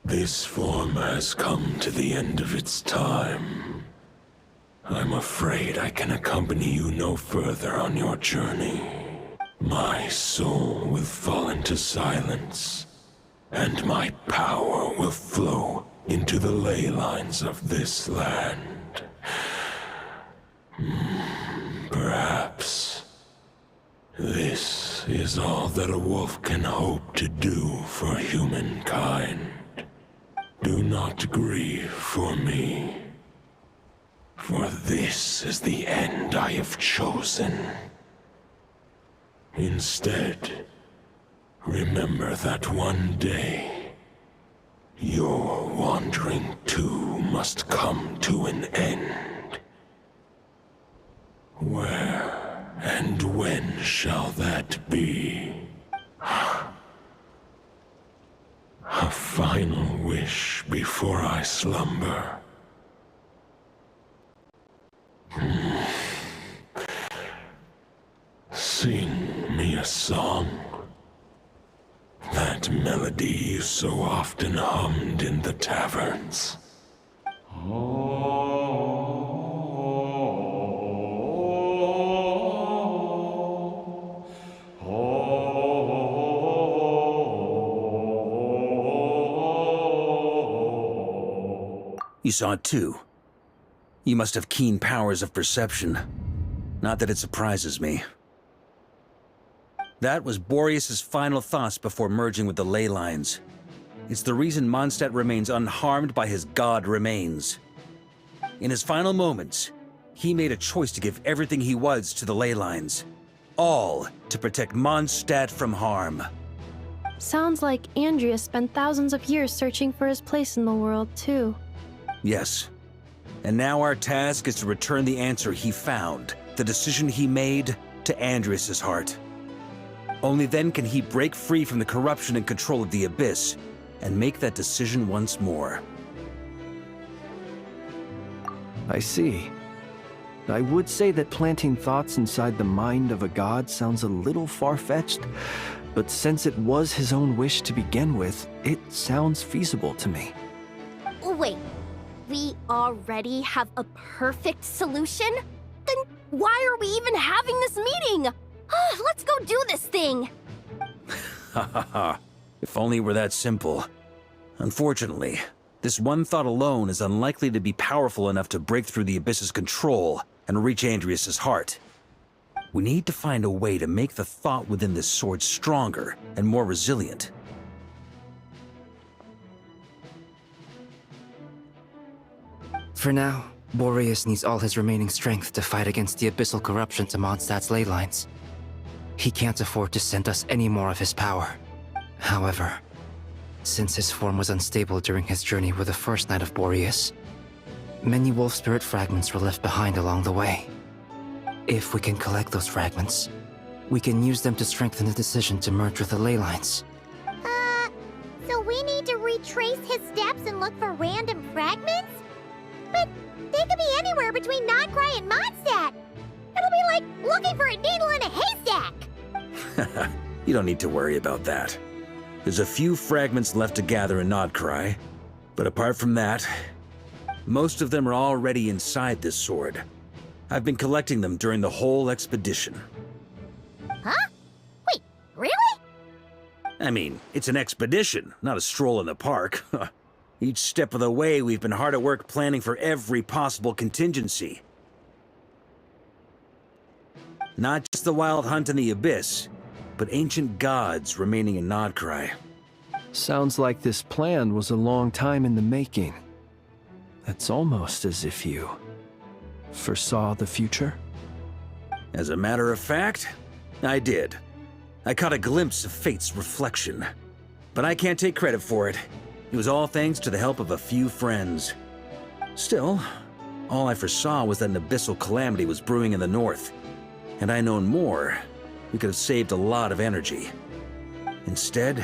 This form has come to the end of its time. I'm afraid I can accompany you no further on your journey. My soul will fall into silence, and my power will flow into the ley lines of this land. Perhaps this is all that a wolf can hope to do for humankind. Do not grieve for me, for this is the end I have chosen. Instead, remember that one day, your wandering too must come to an end. Where and when shall that be? A final wish before I slumber. Sing me a song. That melody you so often hummed in the taverns. You saw it too. You must have keen powers of perception. Not that it surprises me. That was Boreas' final thoughts before merging with the ley lines. It's the reason Mondstadt remains unharmed by his god remains. In his final moments, he made a choice to give everything he was to the ley lines. All to protect Mondstadt from harm. Sounds like Andreas spent thousands of years searching for his place in the world, too. Yes. And now our task is to return the answer he found, the decision he made, to Andreas' heart. Only then can he break free from the corruption and control of the Abyss, and make that decision once more. I see. I would say that planting thoughts inside the mind of a god sounds a little far-fetched, but since it was his own wish to begin with, it sounds feasible to me. Wait, we already have a perfect solution? Then why are we even having this meeting? Let's go do this thing! Ha ha ha. If only it were that simple. Unfortunately, this one thought alone is unlikely to be powerful enough to break through the Abyss's control and reach Andreas' heart. We need to find a way to make the thought within this sword stronger and more resilient. For now, Boreas needs all his remaining strength to fight against the abyssal corruption to Mondstadt's ley lines. He can't afford to send us any more of his power. However, since his form was unstable during his journey with the first Knight of Boreas, many wolf spirit fragments were left behind along the way. If we can collect those fragments, we can use them to strengthen the decision to merge with the ley lines. So we need to retrace his steps and look for random fragments? But they could be anywhere between Krai and Mondstadt. It'll be like looking for a needle in a haystack. You don't need to worry about that. There's a few fragments left to gather in Krai, but apart from that, most of them are already inside this sword. I've been collecting them during the whole expedition. Huh? Wait, really? I mean, it's an expedition, not a stroll in the park. Each step of the way, we've been hard at work planning for every possible contingency. Not just the Wild Hunt in the Abyss, but ancient gods remaining in Krai. Sounds like this plan was a long time in the making. It's almost as if you foresaw the future. As a matter of fact, I did. I caught a glimpse of fate's reflection. But I can't take credit for it. It was all thanks to the help of a few friends. Still, all I foresaw was that an abyssal calamity was brewing in the north. Had I known more, we could have saved a lot of energy. Instead,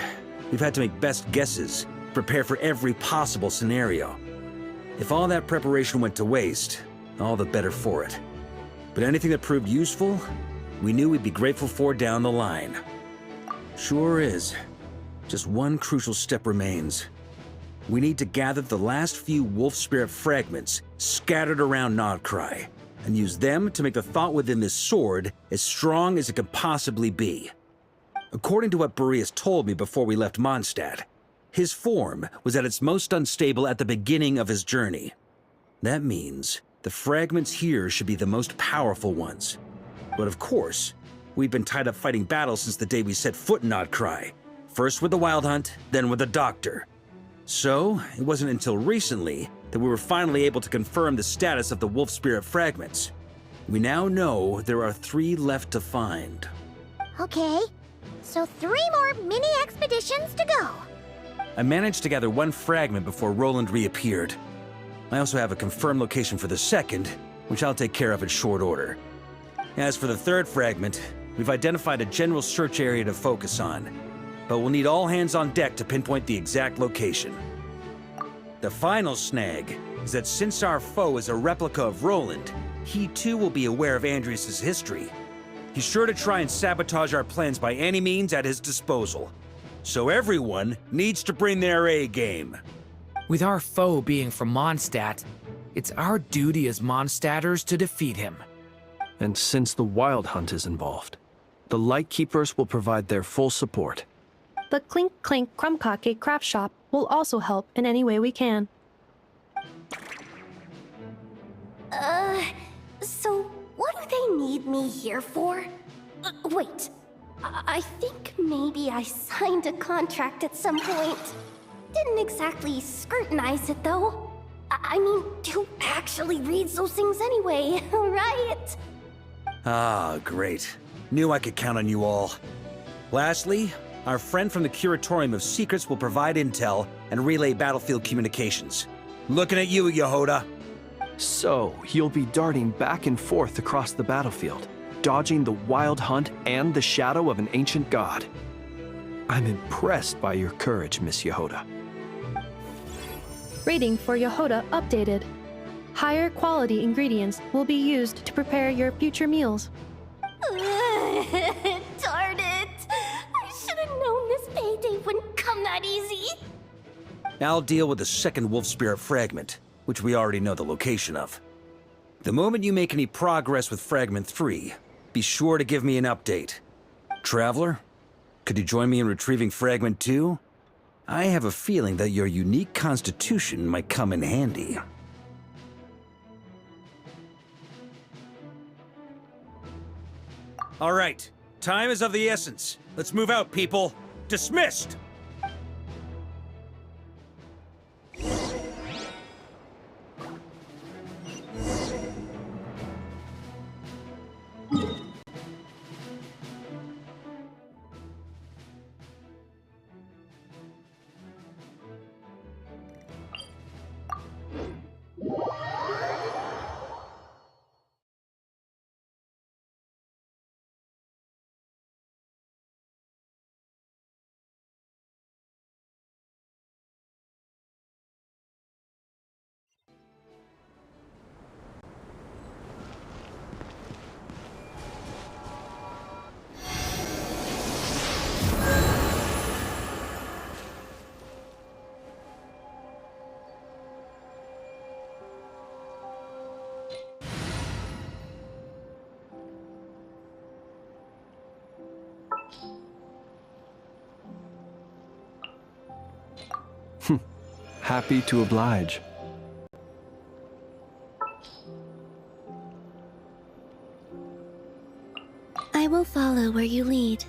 we've had to make best guesses, prepare for every possible scenario. If all that preparation went to waste, all the better for it. But anything that proved useful, we knew we'd be grateful for down the line. Sure is. Just one crucial step remains. We need to gather the last few wolf spirit fragments scattered around Krai, and use them to make the thought within this sword as strong as it could possibly be. According to what Boreas told me before we left Mondstadt, his form was at its most unstable at the beginning of his journey. That means the fragments here should be the most powerful ones. But of course, we've been tied up fighting battles since the day we set foot in Krai. First with the Wild Hunt, then with the Doctor. So, it wasn't until recently that we were finally able to confirm the status of the wolf spirit fragments. We now know there are 3 left to find. Okay, so 3 more mini expeditions to go. I managed to gather 1 fragment before Roland reappeared. I also have a confirmed location for the second, which I'll take care of in short order. As for the 3rd fragment, we've identified a general search area to focus on, but we'll need all hands on deck to pinpoint the exact location. The final snag is that since our foe is a replica of Roland, he too will be aware of Andrias' history. He's sure to try and sabotage our plans by any means at his disposal. So everyone needs to bring their A game. With our foe being from Mondstadt, it's our duty as Mondstadters to defeat him. And since the Wild Hunt is involved, the Lightkeepers will provide their full support. The Clink Clink Krumkake craft shop will also help in any way we can. So what do they need me here for? Wait, I think maybe I signed a contract at some point. Didn't exactly scrutinize it, though. I mean, who actually reads those things anyway, right? Ah, great. Knew I could count on you all. Lastly, our friend from the Curatorium of Secrets will provide intel and relay battlefield communications. Looking at you, Yehoda. So, you'll be darting back and forth across the battlefield, dodging the Wild Hunt and the shadow of an ancient god. I'm impressed by your courage, Miss Yehoda. Rating for Yehoda updated. Higher quality ingredients will be used to prepare your future meals. Darn it! I should have known this payday wouldn't come that easy. I'll deal with the second wolf spirit fragment, which we already know the location of. The moment you make any progress with Fragment 3, be sure to give me an update. Traveler, could you join me in retrieving Fragment 2? I have a feeling that your unique constitution might come in handy. All right, time is of the essence. Let's move out, people. Dismissed! Happy to oblige. I will follow where you lead.